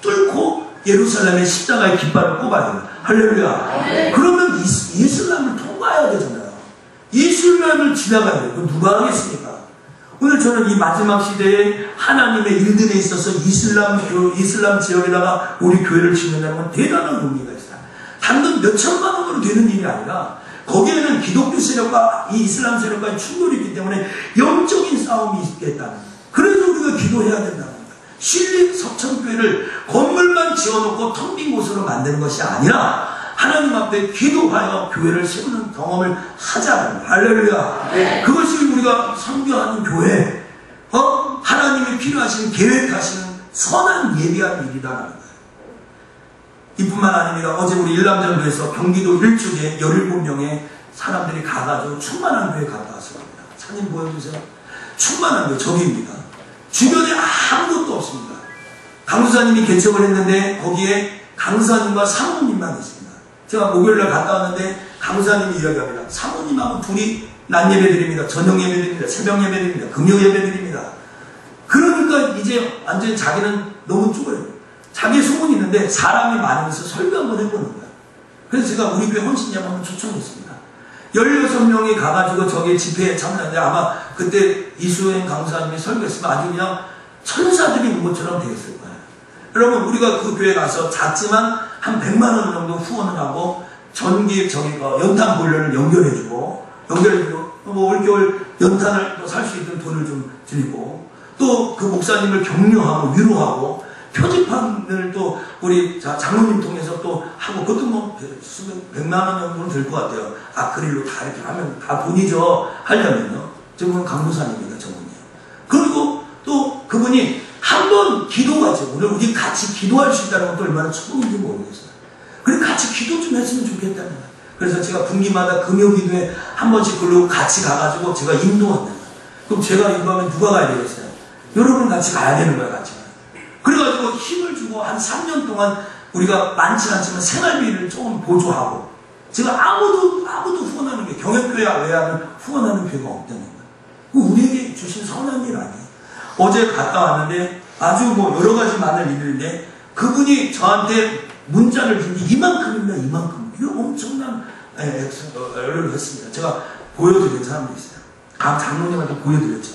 뚫고 예루살렘의 십자가의 깃발을 꼽아야 됩니다. 할렐루야. 그러면 이슬람을 통과해야 되잖아요. 이슬람을 지나가야 돼요. 그럼 누가 하겠습니까? 오늘 저는 이 마지막 시대에 하나님의 일들에 있어서 이슬람 지역에다가 우리 교회를 짓는다는 건 대단한 의미가 있어요. 단돈 몇 천만 원으로 되는 일이 아니라 거기에는 기독교 세력과 이 이슬람 세력과의 충돌이 있기 때문에 영적인 싸움이 있겠다는 거예요. 그래서 우리가 기도해야 된다는 거예요. 신림 석천교회를 건물만 지어놓고 텅 빈 곳으로 만드는 것이 아니라 하나님 앞에 기도하여 교회를 세우는 경험을 하자는 거예요. 할렐루야. 네. 그것이 우리가 선교하는 교회, 하나님이 필요하신 계획하시는 선한 예비한 일이라는 거예요. 이뿐만 아닙니다. 어제 우리 일남전도에서 경기도 일주에 17명의 사람들이 가가지고 충만한 교회 갔다 왔습니다. 사진 보여주세요. 충만한 교회, 저기입니다. 주변에 아무것도 없습니다. 강수사님이 개척을 했는데 거기에 강수사님과 사모님만 있습니다. 제가 목요일날 갔다 왔는데 강수사님이 이야기합니다. 사모님하고 둘이 낮 예배 드립니다. 저녁 예배 드립니다. 새벽 예배 드립니다. 금요 예배 드립니다. 그러니까 이제 완전히 자기는 너무 쪼그려요. 자기 소문이 있는데 사람이 많으면서 설교 한번 해보는 거예요. 그래서 제가 우리 교회 헌신자만 한번 초청했습니다. 16명이 가가지고 저기 집회에 참여하는데 아마 그때 이수행 강사님이 설교했으면 아주 그냥 천사들이 있는 것처럼 되겠을 거예요. 여러분, 우리가 그 교회 가서 작지만 한 100만 원 정도 후원을 하고 전기 연탄 보일러를 연결해주고 뭐 올겨울 연탄을 살 수 있는 돈을 좀 드리고 또 그 목사님을 격려하고 위로하고 표지판을 또 우리 장로님 통해서 또 하고 그것도 뭐 100만 원 정도는 들 것 같아요. 아크릴로 다 이렇게 하면 다 돈이죠. 하려면요. 저분은 강도사님입니다. 저분이. 그리고 또 그분이 한번 기도하죠. 오늘 우리 같이 기도할 수 있다는 것도 얼마나 축복인지 모르겠어요. 그래 같이 기도 좀 했으면 좋겠다는 거예요. 그래서 제가 분기마다 금요 기도에 한 번씩 글로 같이 가가지고 제가 인도한다. 그럼 제가 인도하면 누가 가야 되겠어요? 여러분 같이 가야 되는 거예요. 같이. 그래가지고 힘을 주고 한 3년 동안 우리가 많지 않지만 생활비를 조금 보조하고 제가 아무도 후원하는 게 경협교회 외에는 후원하는 교회가 없다는 거예요. 우리에게 주신 선한 일 아니에요. 어제 갔다 왔는데 아주 뭐 여러 가지 많은 일인데 그분이 저한테 문자를 준 게 이만큼입니다. 이만큼. 이거 엄청난 애를 했습니다. 제가 보여드린 사람도 있어요. 장로님한테 보여드렸죠.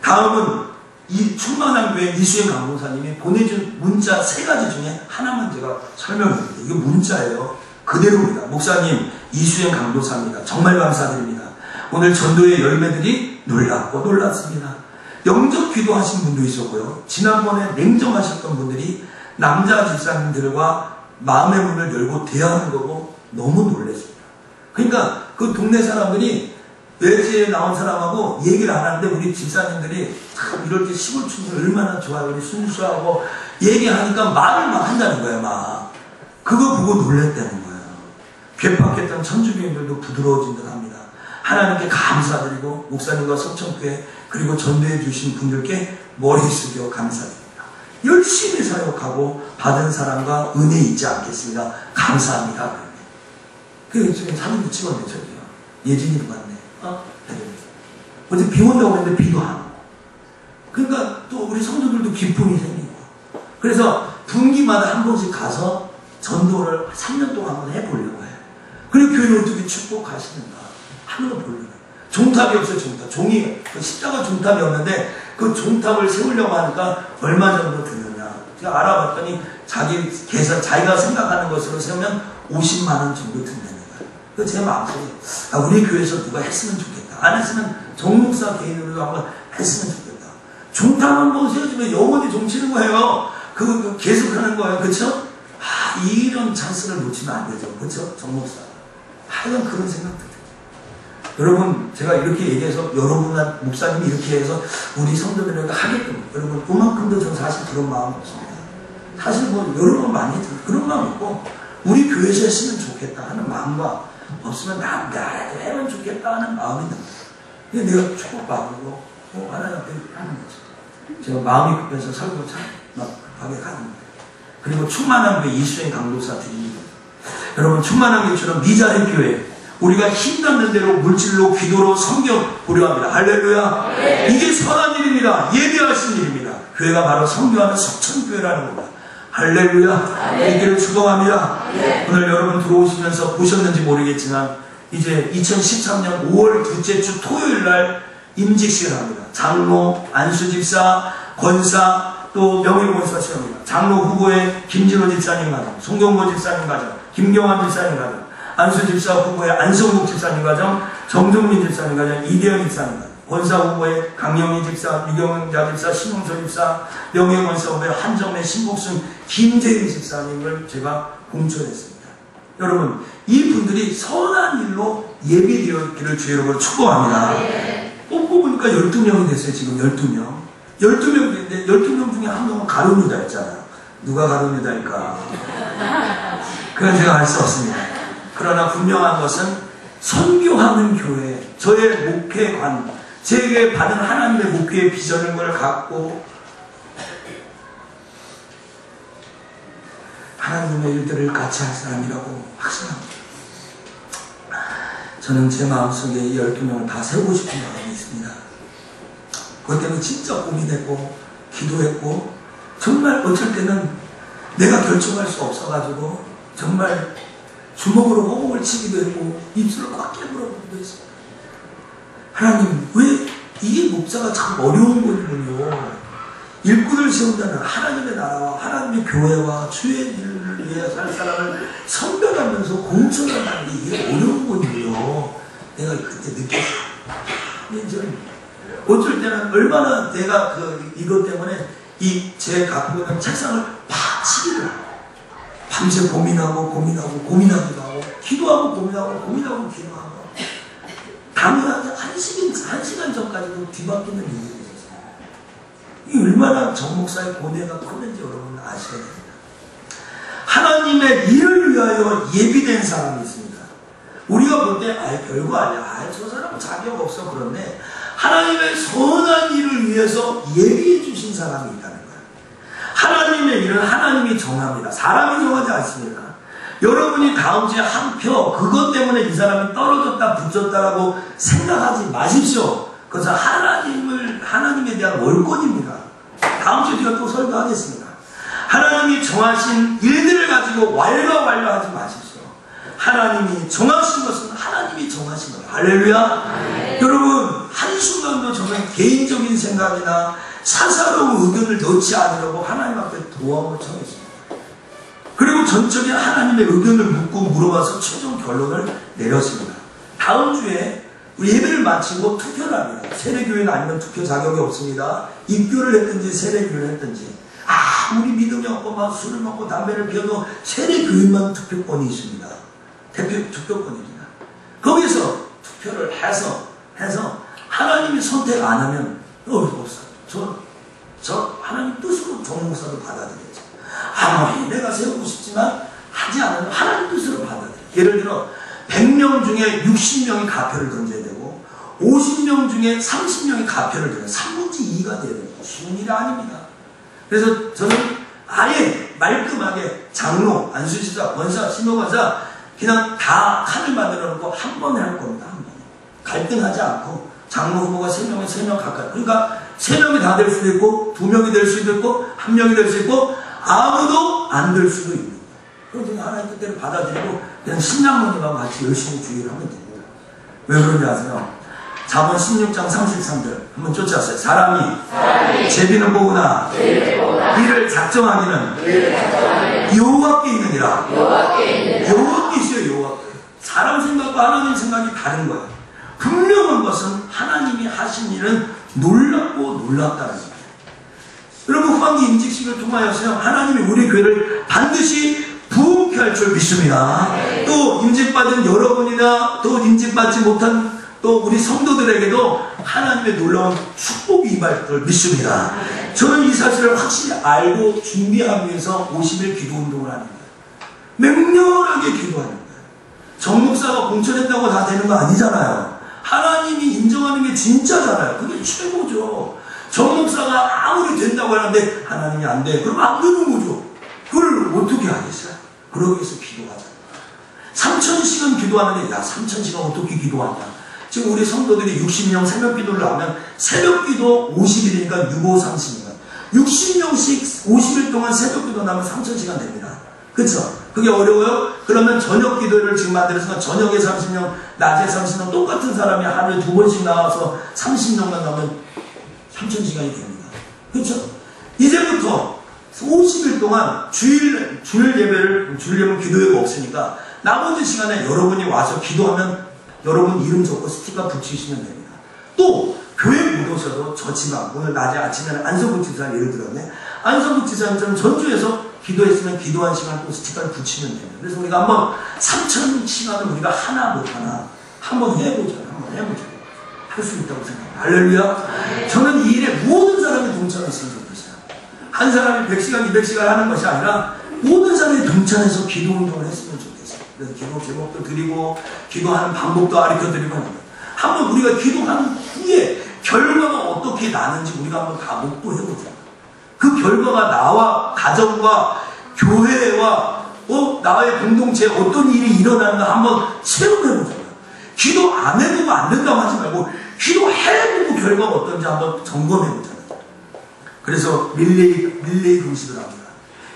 다음은 이 충만한 교회 이수행 강봉사님이 보내준 문자 3가지 중에 하나만 제가 설명드립니다. 이거 문자예요. 그대로입니다. 목사님, 이수행 강도사입니다. 정말 감사드립니다. 오늘 전도의 열매들이 놀랍고 놀랐습니다. 영접 기도하신 분도 있었고요. 지난번에 냉정하셨던 분들이 남자 집사님들과 마음의 문을 열고 대하는 거고 너무 놀랐습니다. 그러니까 그 동네 사람들이 외지에 나온 사람하고 얘기를 안 하는데 우리 집사님들이 참 이럴 때 시골 춤을 얼마나 좋아요. 우리 순수하고 얘기하니까 말을 막 한다는 거예요. 막 그거 보고 놀랬다는 거예요. 괴팍했던 천주교인들도 부드러워진 듯 합니다. 하나님께 감사드리고 목사님과 석천교회 그리고 전도해 주신 분들께 머리 숙여 감사드립니다. 열심히 사역하고 받은 사랑과 은혜 잊지 않겠습니다. 감사합니다. 그 지금 사진도 찍었네. 저기요. 예진이도 봤네. 어제 비 온다고 했는데 비도 안 오고. 그러니까 또 우리 성도들도 기쁨이 생기고. 그래서 분기마다 한 번씩 가서 전도를 3년 동안 한번 해보려고 해요. 그리고 교회를 어떻게 축복하시는가 하는 거 보려고 해요. 종탑이 없어요. 종탑. 종이 십자가 종탑이 없는데 그 종탑을 세우려고 하니까 얼마 정도 드느냐. 제가 알아봤더니 자기가 생각하는 것으로 세우면 50만 원 정도 든다는 거예요. 제 마음속에 우리 교회에서 누가 했으면 좋겠다. 안 했으면 정목사 개인으로도 한번 했으면 좋겠다. 종탑 한번 세워주면 영원히 종치는 거예요. 그거 계속 하는 거예요. 그렇죠? 이런 찬스를 놓치면 안 되죠. 그렇죠? 정목사. 하여간 그런 생각도 들어요. 여러분, 제가 이렇게 얘기해서 여러분, 목사님이 이렇게 해서 우리 성도들에게 하게끔, 여러분, 그만큼도 저는 사실 그런 마음 없습니다. 사실 뭐 여러 번 많이 들어요. 그런 마음 있고, 우리 교회에서 했으면 좋겠다 하는 마음과 없으면 나라도 하면 좋겠다 하는 마음이 듭니다. 근데 내가 축복받고 하나님 앞에 하는 거죠. 제가 마음이 급해서 설교 참 막 급하게 가는 거예요. 그리고 충만한 교회 이수행 강도사 드립니다. 여러분, 충만한 교회처럼 미자립 교회, 우리가 힘닿는 대로 물질로 기도로 성경 보려 합니다. 할렐루야. 네. 이게 선한 일입니다. 예비하신 일입니다. 교회가 바로 성교하는 석천교회라는 겁니다. 할렐루야. 이 길을 축복합니다. 오늘 여러분 들어오시면서 보셨는지 모르겠지만 이제 2013년 5월 둘째 주 토요일 날 임직식을 합니다. 장로, 안수집사, 권사, 또 명예권사 시험입니다. 장로 후보에 김진호 집사님 가정, 송경모 집사님 가정, 김경환 집사님 가정, 안수집사 후보에 안성국 집사님 가정, 정종민 집사님 가정, 이대영 집사님 가정, 권사 후보에 강영희 집사, 유경자 집사, 신홍서 집사, 명예권사 후보에 한정래, 신복순, 김재희 집사님을 제가 공천했습니다. 여러분, 이 분들이 선한 일로 예비되었기를 주의 이름으로 축복합니다. 뽑고 보니까 12명이 됐어요. 지금 12명. 12명 됐는데 12명 중에 한 명은 가룟 유다였잖아요. 누가 가룟 유다일까? 그건 제가 알 수 없습니다. 그러나 분명한 것은 선교하는 교회, 저의 목회관, 제게 받은 하나님의 목회의 비전을 갖고 하나님의 일들을 같이 할 사람이라고 확신합니다. 저는 제 마음속에 이 12명을 다 세우고 싶은 마음이 있습니다. 그것 때문에 진짜 고민했고 기도했고 정말 어쩔 때는 내가 결정할 수 없어가지고 정말 주먹으로 허공을 치기도 했고 입술을 꽉 깨물어보기도 했습니다. 하나님, 왜 이게 목사가 참 어려운 거군요. 일꾼을 세운다는 하나님의 나라와 하나님의 교회와 주의 일을 위해 살 사람을 선별하면서 공천한다는 게 이게 어려운 거군요. 내가 그때 느꼈어요. 근데 어쩔 때는 얼마나 내가 이것 때문에 제 갖고 있는 책상을 파치기를 하고 밤새 고민하기도 하고 기도하고 고민하고 기도하고 당연하게 한 시간 전까지도 뒤바뀌는 일이 있었어요. 이 얼마나 정 목사의 고뇌가 컸는지 여러분 아셔야 됩니다. 하나님의 일을 위하여 예비된 사람이 있습니다. 우리가 볼 때 별거 아니야. 저 사람은 자격 없어. 그런데 하나님의 선한 일을 위해서 예비해 주신 사람이 있다는 거예요. 하나님의 일은 하나님이 정합니다. 사람이 정하지 않습니다. 여러분이 다음 주에 한 표 그것 때문에 이 사람이 떨어졌다 붙였다라고 생각하지 마십시오. 그것은 하나님에 대한 월권입니다. 다음 주에 제가 또 설교하겠습니다. 하나님이 정하신 일들을 가지고 왈가왈부하지 마십시오. 하나님이 정하신 것은 하나님이 정하신 거예요. 할렐루야. 여러분, 한순간도 저는 개인적인 생각이나 사사로운 의견을 넣지 않으려고 하나님 앞에 도움을 청했습니다. 그리고 전적인 하나님의 의견을 묻고 물어봐서 최종 결론을 내렸습니다. 다음 주에 우리 예배를 마치고 투표를 합니다. 세례교회는 아니면 투표 자격이 없습니다. 입교를 했든지 세례교회를 했든지 아무리 믿음이 없고 막 술을 먹고 담배를 피워도 세례교회만 투표권이 있습니다. 투표권입니다. 거기서 투표를 해서 하나님이 선택 안 하면 없어요. 저 하나님 뜻으로 정목사도 받아들여야죠. 아무리 내가 세우고 싶지만 하지 않으면 하나님 뜻으로 받아들여요. 예를 들어 100명 중에 60명이 가표를 던져야 되고 50명 중에 30명이 가표를 던져요. 3분의 2가 돼야 됩니다. 쉬운 일이 아닙니다. 그래서 저는 아예 말끔하게 장로, 안수집사, 권사, 신호권사 그냥 다 칸을 만들어 놓고 한 번에 할 겁니다. 한 번에. 갈등하지 않고 장로 후보가 3명에 3명 가까이. 그러니까 3명이 다 될 수도 있고 2명이 될 수도 있고 1명이 될 수 있고 아무도 안 될 수도 있는 거예요. 그래서 하나님 뜻대로 받아들이고 그냥 신랑모님하고 같이 열심히 주의를 하면 됩니다. 왜 그런지 아세요? 잠언 16장 33절 한번 쫓아왔어요. 사람이 제비는 보구나 이를 작정하기는 여호와께 있느니라. 여호와께 있어요. 여호와께. 사람 생각과 하나님 생각이 다른 거예요. 분명한 것은 하나님이 하신 일은 놀랍고 놀랍다는 거예요. 여러분, 후반기 임직식을 통하여서 하나님이 우리 교회를 반드시 부흥케 할 줄 믿습니다. 또 임직받은 여러분이나 또 임직받지 못한 또 우리 성도들에게도 하나님의 놀라운 축복이 임할 줄 믿습니다. 저는 이 사실을 확실히 알고 준비하기 위해서 50일 기도운동을 하는 거예요. 맹렬하게 기도하는 거예요. 정목사가 공천했다고 다 되는 거 아니잖아요. 하나님이 인정하는 게 진짜잖아요. 그게 최고죠. 정목사가 아무리 된다고 하는데 하나님이 안 돼. 그럼 안 되는 거죠. 그걸 어떻게 하겠어요? 그러기 위해서 기도하자. 3000시간 기도하는데 야 3000시간 어떻게 기도하냐. 지금 우리 성도들이 60명 새벽 기도를 하면 새벽 기도 50일이니까 6, 5, 30년 60명씩 50일 동안 새벽 기도 나면 3000시간 됩니다. 그쵸? 그게 어려워요? 그러면 저녁 기도를 지금 만들어서 저녁에 30명, 낮에 30명 똑같은 사람이 하루에 2번씩 나와서 30명만 나오면 3000시간이 됩니다. 그쵸? 이제부터 50일 동안 주일 예배는 기도회가 없으니까 나머지 시간에 여러분이 와서 기도하면 여러분 이름 적고 스티커 붙이시면 됩니다. 또 교회 못 오셔도 저 지방 오늘 낮에 아침에는 안성국 지사를 예를 들었네. 안성국 지사님처럼 전주에서 기도했으면 기도한 시간 또 스티커를 붙이면 됩니다. 그래서 우리가 한번 3000시간을 우리가 하나 못하나 한번 해보자. 할 수 있다고 생각합니다. 할렐루야. 저는 이 일에 모든 사람이 동참했으면 좋겠어요. 한 사람이 100시간 200시간 하는 것이 아니라 모든 사람이 동참해서 기도운동을 했으면 좋겠어요. 그래서 기도 제목도 드리고 기도하는 방법도 가르쳐드리고 합니다. 한번 우리가 기도한 후에 결과가 어떻게 나는지 우리가 한번 다 목도해보자. 그 결과가 나와 가정과 교회와 나의 공동체에 어떤 일이 일어나는가 한번 체험해보자. 기도 안 해보고 안 된다고 하지 말고 기도해보고 결과가 어떤지 한번 점검해보자. 그래서 릴레이 금식을 합니다.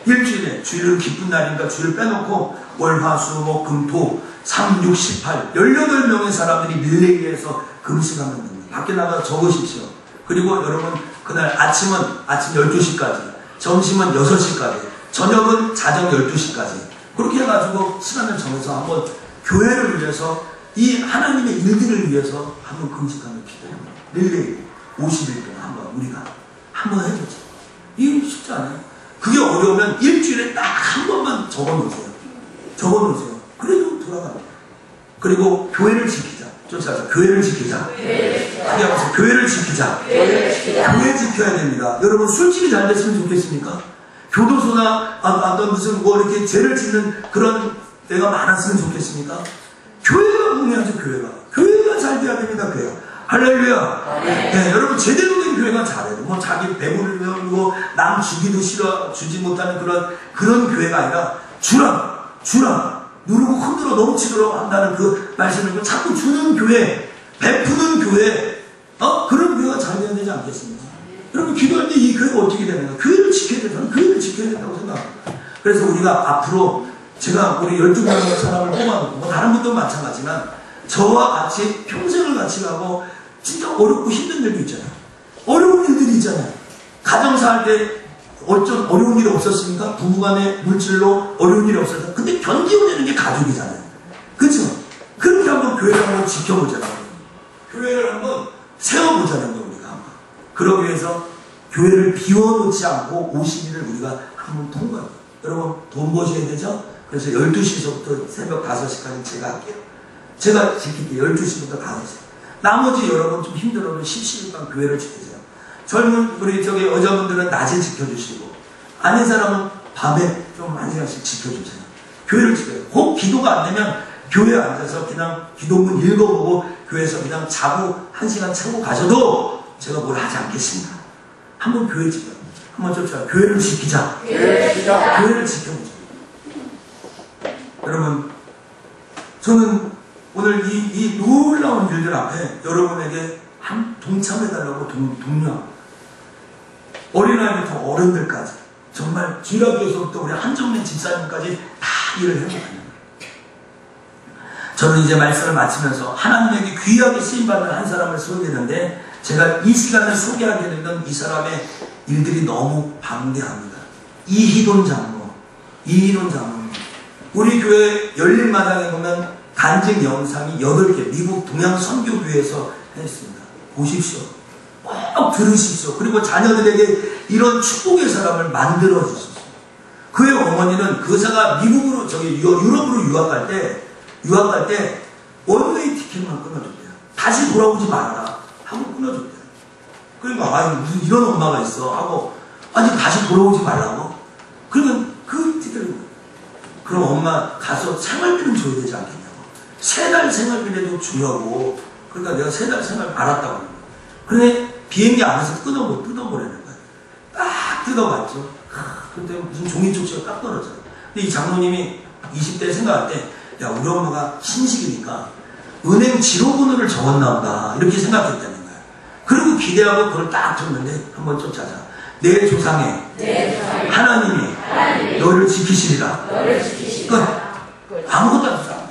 일주일에 주일은 기쁜 날이니까 주일 빼놓고 월, 화, 수, 목, 금, 토 3, 6, 18 18명의 사람들이 릴레이에서 금식하면 됩니다. 밖에 나가서 적으십시오. 그리고 여러분 그날 아침은 아침 12시까지 점심은 6시까지 저녁은 자정 12시까지 그렇게 해가지고 시간을 정해서 한번 교회를 위해서 이 하나님의 일들을 위해서 한번 금식하는 기도합니다. 릴레이 50일 동안 한번 우리가 한번 해보자. 이게 쉽지 않아요. 그게 어려우면 일주일에 딱 한 번만 적어놓으세요. 그래도 돌아갑니다. 그리고 교회를 지키자. 쫓아가자. 교회를 지키자. 크게 하면서 교회를 지키자. 교회 지켜야 됩니다. 여러분 술집이 잘 됐으면 좋겠습니까? 교도소나 어떤 무슨 이렇게 죄를 짓는 그런 데가 많았으면 좋겠습니까? 교회가 공유하죠. 교회가 잘 돼야 됩니다. 교회가. 할렐루야. 네, 여러분 제대로 된 교회가 잘해요. 자기 배부르고 남 주기도 싫어 주지 못하는 그런 교회가 아니라 주라 누르고 흔들어 넘치도록 한다는 그 말씀을 자꾸 주는 교회, 베푸는 교회, 그런 교회가 잘 돼야 되지 않겠습니까? 여러분 기도할 때 이 교회가 어떻게 되는가? 교회를 지켜야 된다. 교회를 지켜야 된다고 생각합니다. 그래서 우리가 앞으로 제가 우리 12명의 사람을 뽑아놓고 다른 분도 마찬가지지만 저와 같이 평생을 같이 가고 진짜 어렵고 힘든 일도 있잖아요. 어려운 일들이 있잖아요. 가정사 할 때 어쩜 어려운 일이 없었습니까? 부부간에 물질로 어려운 일이 없었어요. 근데 견디고 되는 게 가족이잖아요. 그렇죠? 그렇게 한번 교회를 한번 지켜보자는 거예요. 교회를 한번 세워보자는 거예요. 우리가 한번. 그러기 위해서 교회를 비워놓지 않고 50일을 우리가 한번 통과해요. 여러분 돈 버셔야 되죠? 그래서 12시부터 새벽 5시까지 제가 할게요. 제가 지킬게요. 12시부터 5시. 나머지 여러분 좀 힘들어도 10시간 교회를 지키세요. 젊은 우리 여자분들은 낮에 지켜주시고 아닌 사람은 밤에 좀 1시간씩 지켜주세요. 교회를 지켜요. 꼭 기도가 안 되면 교회에 앉아서 그냥 기도문 읽어보고 교회에서 그냥 자고 1시간 자고 가셔도 제가 뭘 하지 않겠습니다. 한번 교회 지켜요. 한번 쫓아요. 교회를 지키자. 교회를 지켜보자. 여러분 저는 오늘 이 놀라운 일들 앞에 여러분에게 동참해달라고 독려합니다. 어린아이부터 어른들까지 정말 주일학교에서부터 우리 한정민 집사님까지 다 일을 해봅니다. 저는 이제 말씀을 마치면서 하나님에게 귀하게 쓰임받는 한 사람을 소개했는데 제가 이 시간을 소개하게 되던 이 사람의 일들이 너무 방대합니다. 이희돈 장로. 우리 교회 열린마당에 보면 간증 영상이 8개 미국 동양 선교교회에서 했습니다. 보십시오. 꼭 들으십시오. 그리고 자녀들에게 이런 축복의 사람을 만들어 주십시오. 그의 어머니는 그사가 미국으로 유럽으로 유학 갈 때 원웨이 티켓만 끊어줬대요. 다시 돌아오지 말아라 하고 끊어줬대요. 그러니까 아니 무슨 이런 엄마가 있어 하고 아니 다시 돌아오지 말라고. 그러면 그 티켓을 그럼 엄마 가서 생활비는 줘야 되지 않겠냐고. 3달 생활비라도 주려고. 그러니까 내가 3달 생활비 알았다고. 그런데 비행기 안에서 뜯어버리는 거야. 딱 뜯어봤죠. 그때 무슨 종이 쪽지가 딱 떨어져요. 근데 이 장로님이 20대 생각할 때, 야, 우리 엄마가 신식이니까 은행 지로번호를 적었나 보다. 이렇게 생각했다는 거야. 그리고 기대하고 그걸 딱 줬는데, 한번 쫓아자. 내 조상에 하나님이 너를 지키시리라. 아무것도 안 써.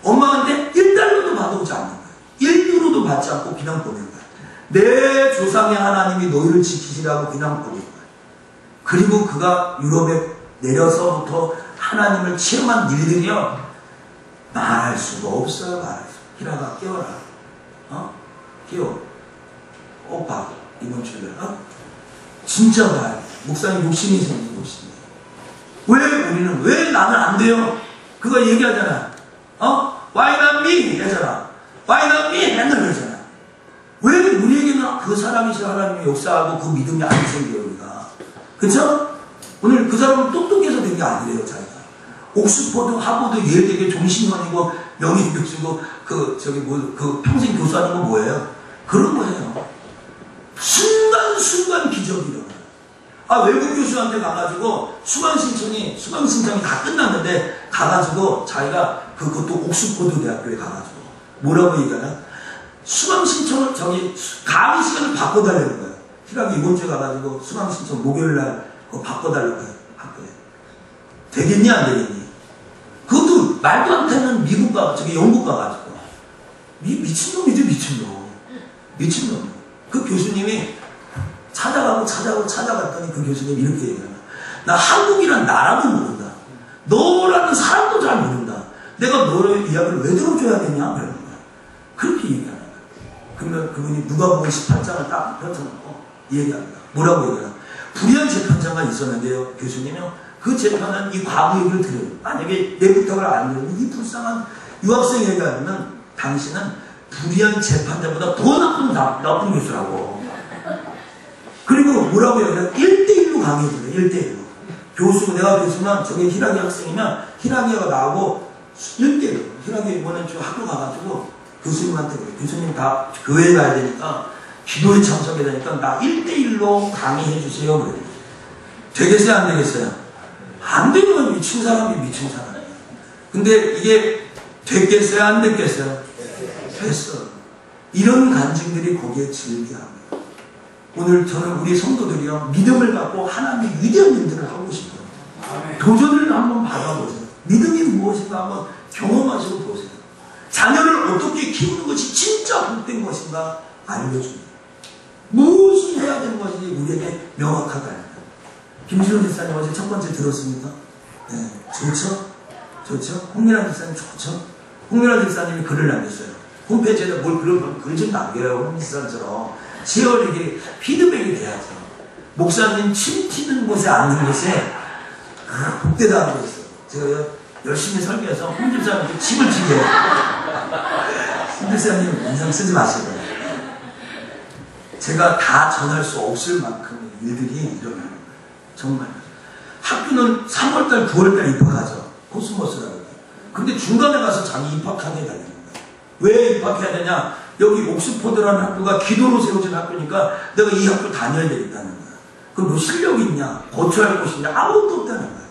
엄마한테 1달러도 받아오지 않는 거야. 1유로도 받지 않고 그냥 보낸 거야. 내 조상의 하나님이 너희를 지키시라고 그냥 보낸 거야. 그리고 그가 유럽에 내려서부터 하나님을 체험한 일들이요. 말할 수가 없어요. 말할 수. 희라가 깨워라. 깨워. 오빠 이번 주에 진짜 봐야 돼. 목사님 욕심이 생긴 욕심이. 왜 나는 안 돼요? 그거 얘기하잖아. Why not me? 이러잖아. Why not me? 맨날 그러잖아. 왜 우리에게는 그 사람이신 하나님의 역사하고 그 믿음이 안 생겨요, 우리가. 그쵸? 오늘 그 사람은 똑똑해서 된 게 아니래요, 자기가. 옥스퍼드, 하버드, 예일대교 종신원이고, 명예교수고, 그 평생 교수하는 건 뭐예요? 그런 거예요. 순간순간 기적이 일어나요. 외국 교수한테 가가지고, 수강 신청이 다 끝났는데, 가가지고, 자기가 그것도 옥스퍼드 대학교에 가가지고, 뭐라고 얘기하냐? 수강 신청을 강의 시간을 바꿔달라는 거예요. 희락이 이번 주에 가가지고 수강 신청 목요일날 그거 바꿔달라고 해요. 학교에. 되겠니 안 되겠니? 그것도 말도 안 되는 미국 영국 가가지고 미친놈이죠. 미친놈. 그 교수님이 찾아갔더니 그 교수님이 이렇게 얘기하나. 나 한국이란 나라도 모른다. 너라는 사람도 잘 모른다. 내가 너의 이야기를 왜 들어줘야 되냐? 그러는 거야. 그렇게 얘기하는 거야. 그러면 그분이 누가복음 18장을 딱 펼쳐놓고 얘기합니다. 뭐라고 얘기하나? 불의한 재판자가 있었는데요. 교수님이요. 그 재판은 이 과거 얘기를 들어요. 만약에 내 부탁을 안 들으면 이 불쌍한 유학생 얘기하면 당신은 불의한 재판자보다 더 나쁜 교수라고. 그리고 뭐라고 얘기하나? 1대1로 강의해줘요. 1대1로. 교수, 내가 교수면 저게 희락이 학생이면 희락이가 나하고 1대1로. 희락이 이번에 저 학교 가가지고 교수님한테 그래. 교수님 다 교회 가야 되니까 기도에 참석해야 되니까 나 1대1로 강의해 주세요. 그래. 되겠어요? 안 되겠어요? 안 되면 미친 사람이 미친 사람이에요. 근데 이게 됐겠어요? 안 됐겠어요? 됐어. 이런 간증들이 거기에 즐겨합니다. 오늘 저는 우리 성도들이요. 믿음을 갖고 하나님의 위대한 일들을 하고 싶어요. 도전을 한번 받아보세요. 믿음이 무엇인가 한번 경험하시고 보세요. 자녀를 어떻게 키우는 것이 진짜 복된 것인가 알려줍니다. 무엇을 해야 되는 것이 우리에게 명확하다. 김신호 집사님 어제 첫 번째 들었습니까? 네, 좋죠? 홍미란 집사님 좋죠? 홍미란 집사님이 글을 남겼어요. 홈페이지에다 뭘 글 좀 남겨요. 홍미란 집사님처럼. 시월이게 피드백이 돼야죠. 목사님 침 튀는 곳에 앉는 것이 복되다는 거 있어요. 제가 열심히 설교해서 홍 집사님한테 침을 튀게 해요. 홍 집사님 인상 쓰지 마시고. 제가 다 전할 수 없을 만큼의 일들이 일어나는 거예요. 정말. 학교는 3월달, 9월달 입학하죠. 코스모스라고. 근데 중간에 가서 자기 입학하게 달리는 거예요. 왜 입학해야 되냐? 여기 옥스퍼드라는 학교가 기도로 세워진 학교니까 내가 이 학교 다녀야 되겠다는 거야. 그럼 너 실력이 있냐? 거쳐할 곳이 있냐? 아무것도 없다는 거야.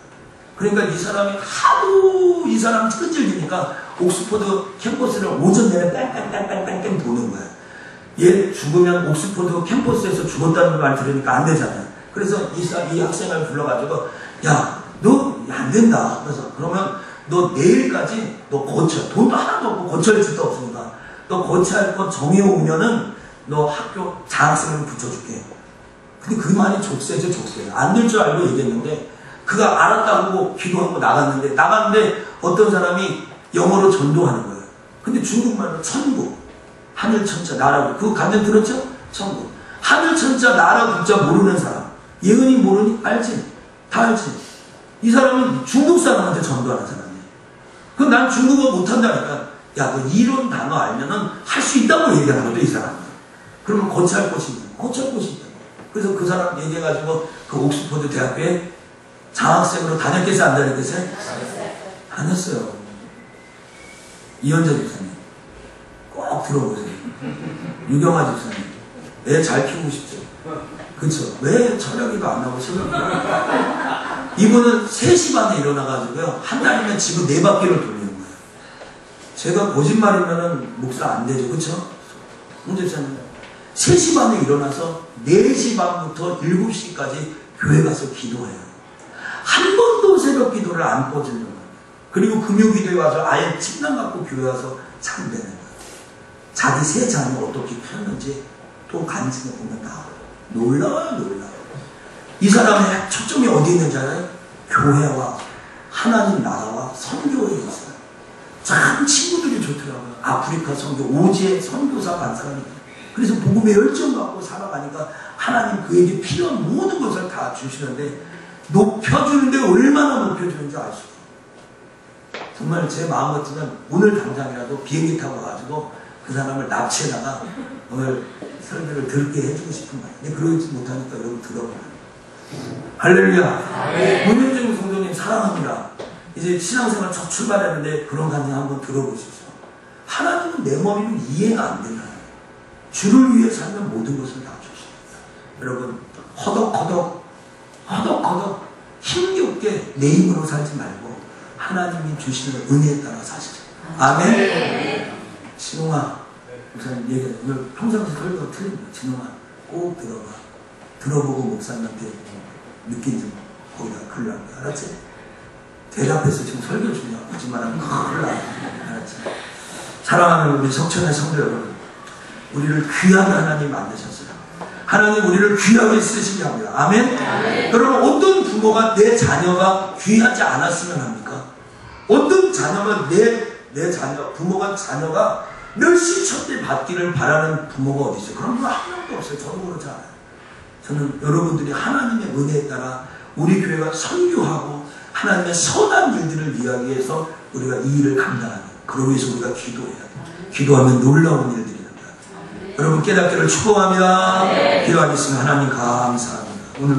그러니까 이 사람이 하도 이 사람 끈질기니까 옥스퍼드 캠퍼스를 오전 내내 뺑뺑뺑뺑뺑뺑 도는 거야. 얘 죽으면 옥스퍼드 캠퍼스에서 죽었다는 말 들으니까 안 되잖아요. 그래서 이 학생을 불러가지고 야, 너 안 된다. 그래서 그러면 너 내일까지 너 거쳐. 돈도 하나도 없고 거쳐할 수도 없으니까 너 거쳐할 거 정해오면은 너 학교 장학생을 붙여줄게. 근데 그 말이 족쇄죠. 안 될 줄 알고 얘기했는데 그가 알았다고 기도하고 나갔는데 어떤 사람이 영어로 전도하는 거예요. 근데 중국말로 천국, 하늘천자, 나라. 그거 간증 들었죠? 천국. 하늘천자, 나라, 국자 모르는 사람. 예은이 모르니? 알지? 다 알지? 이 사람은 중국 사람한테 전도하는 사람이에요. 그럼 난 중국어 못한다니까. 야, 너 이런 단어 알면은 할 수 있다고 얘기하는 거죠, 이 사람은. 그러면 고치할 곳이 있는 거예요. 고치할 곳이 있다고. 그래서 그 사람 얘기해가지고 그 옥스퍼드 대학교에 장학생으로 다녔겠어요, 안 다녔겠어요? 다녔어요. 이현자 집사님. 꼭 들어보세요. 유경아 집사님. 애 잘 키우고 싶죠? 그쵸? 왜 철학이가 안 나오고 실력이 이분은 3시 반에 일어나가지고요. 한 달이면 지금 4바퀴를 돌리는 거예요. 제가 거짓말이면은 목사 안 되죠. 그쵸? 홍 집사님. 3시 반에 일어나서 4시 반부터 7시까지 교회 가서 기도해요. 한 번도 새벽 기도를 안 꺼지는 거예요. 그리고 금요기도에 와서 아예 침낭 갖고 교회 와서 참되는 거예요. 자기 세 자녀 어떻게 키웠는지 또 간증해 보면 나와요. 놀라워요, 놀라워요. 이 사람의 초점이 어디 있는지 알아요? 교회와 하나님 나라와 선교에 있어요. 참 친구들이 좋더라고요. 아프리카 선교, 오지에 선교사 간 사람이에요. 그래서 복음에 열정 갖고 살아가니까 하나님 그에게 필요한 모든 것을 다 주시는데 높여주는데 얼마나 높여주는지 알 수 있어요. 정말 제 마음 같으면 오늘 당장이라도 비행기 타고 가지고 그 사람을 납치해다가 오늘 설교를 들게 해주고 싶은 거예요. 근데 그러지 못하니까 여러분 들어봐요. 할렐루야. 문현정 성도님 사랑합니다. 이제 신앙생활 첫 출발했는데 그런 간증 한번 들어보십시오. 하나님은 내 머리는 이해가 안 된다. 주를 위해 살면 모든 것을 다 주십니다. 여러분 허덕허덕 힘겹게 내 힘으로 살지 말고 하나님이 주시는 은혜에 따라 사시죠. 아멘. 진홍아 목사님 얘기해. 오늘 평상시 설교가 틀립니다. 진홍아 꼭 들어봐. 들어보고 목사님한테 느낀 좀 거기다 글 남겨. 알았지? 대답해서 지금 설교 중이야. 거짓말하면 큰일 나. 알았지? 사랑하는 우리 석천의 성도 여러분, 우리를 귀하게 하나님 만드셨어요. 하나님 우리를 귀하게 쓰시게 합니다. 아멘? 아멘. 여러분 어떤 부모가 내 자녀가 귀하지 않았으면 합니까? 어떤 자녀가 내 자녀, 부모가 자녀가 멸시 천대 받기를 바라는 부모가 어디 있어요? 그런 분 한 명도 없어요. 저도 그렇지 않아요. 저는 여러분들이 하나님의 은혜에 따라 우리 교회가 선교하고 하나님의 선한 일들을 이야기 위해서 우리가 이 일을 감당하는, 그러기 위해서 우리가 기도해야 돼요. 기도하면 놀라운 일들이 납니다. 여러분 깨닫기를 축복합니다. 기도하겠습니다. 하나님 감사합니다. 오늘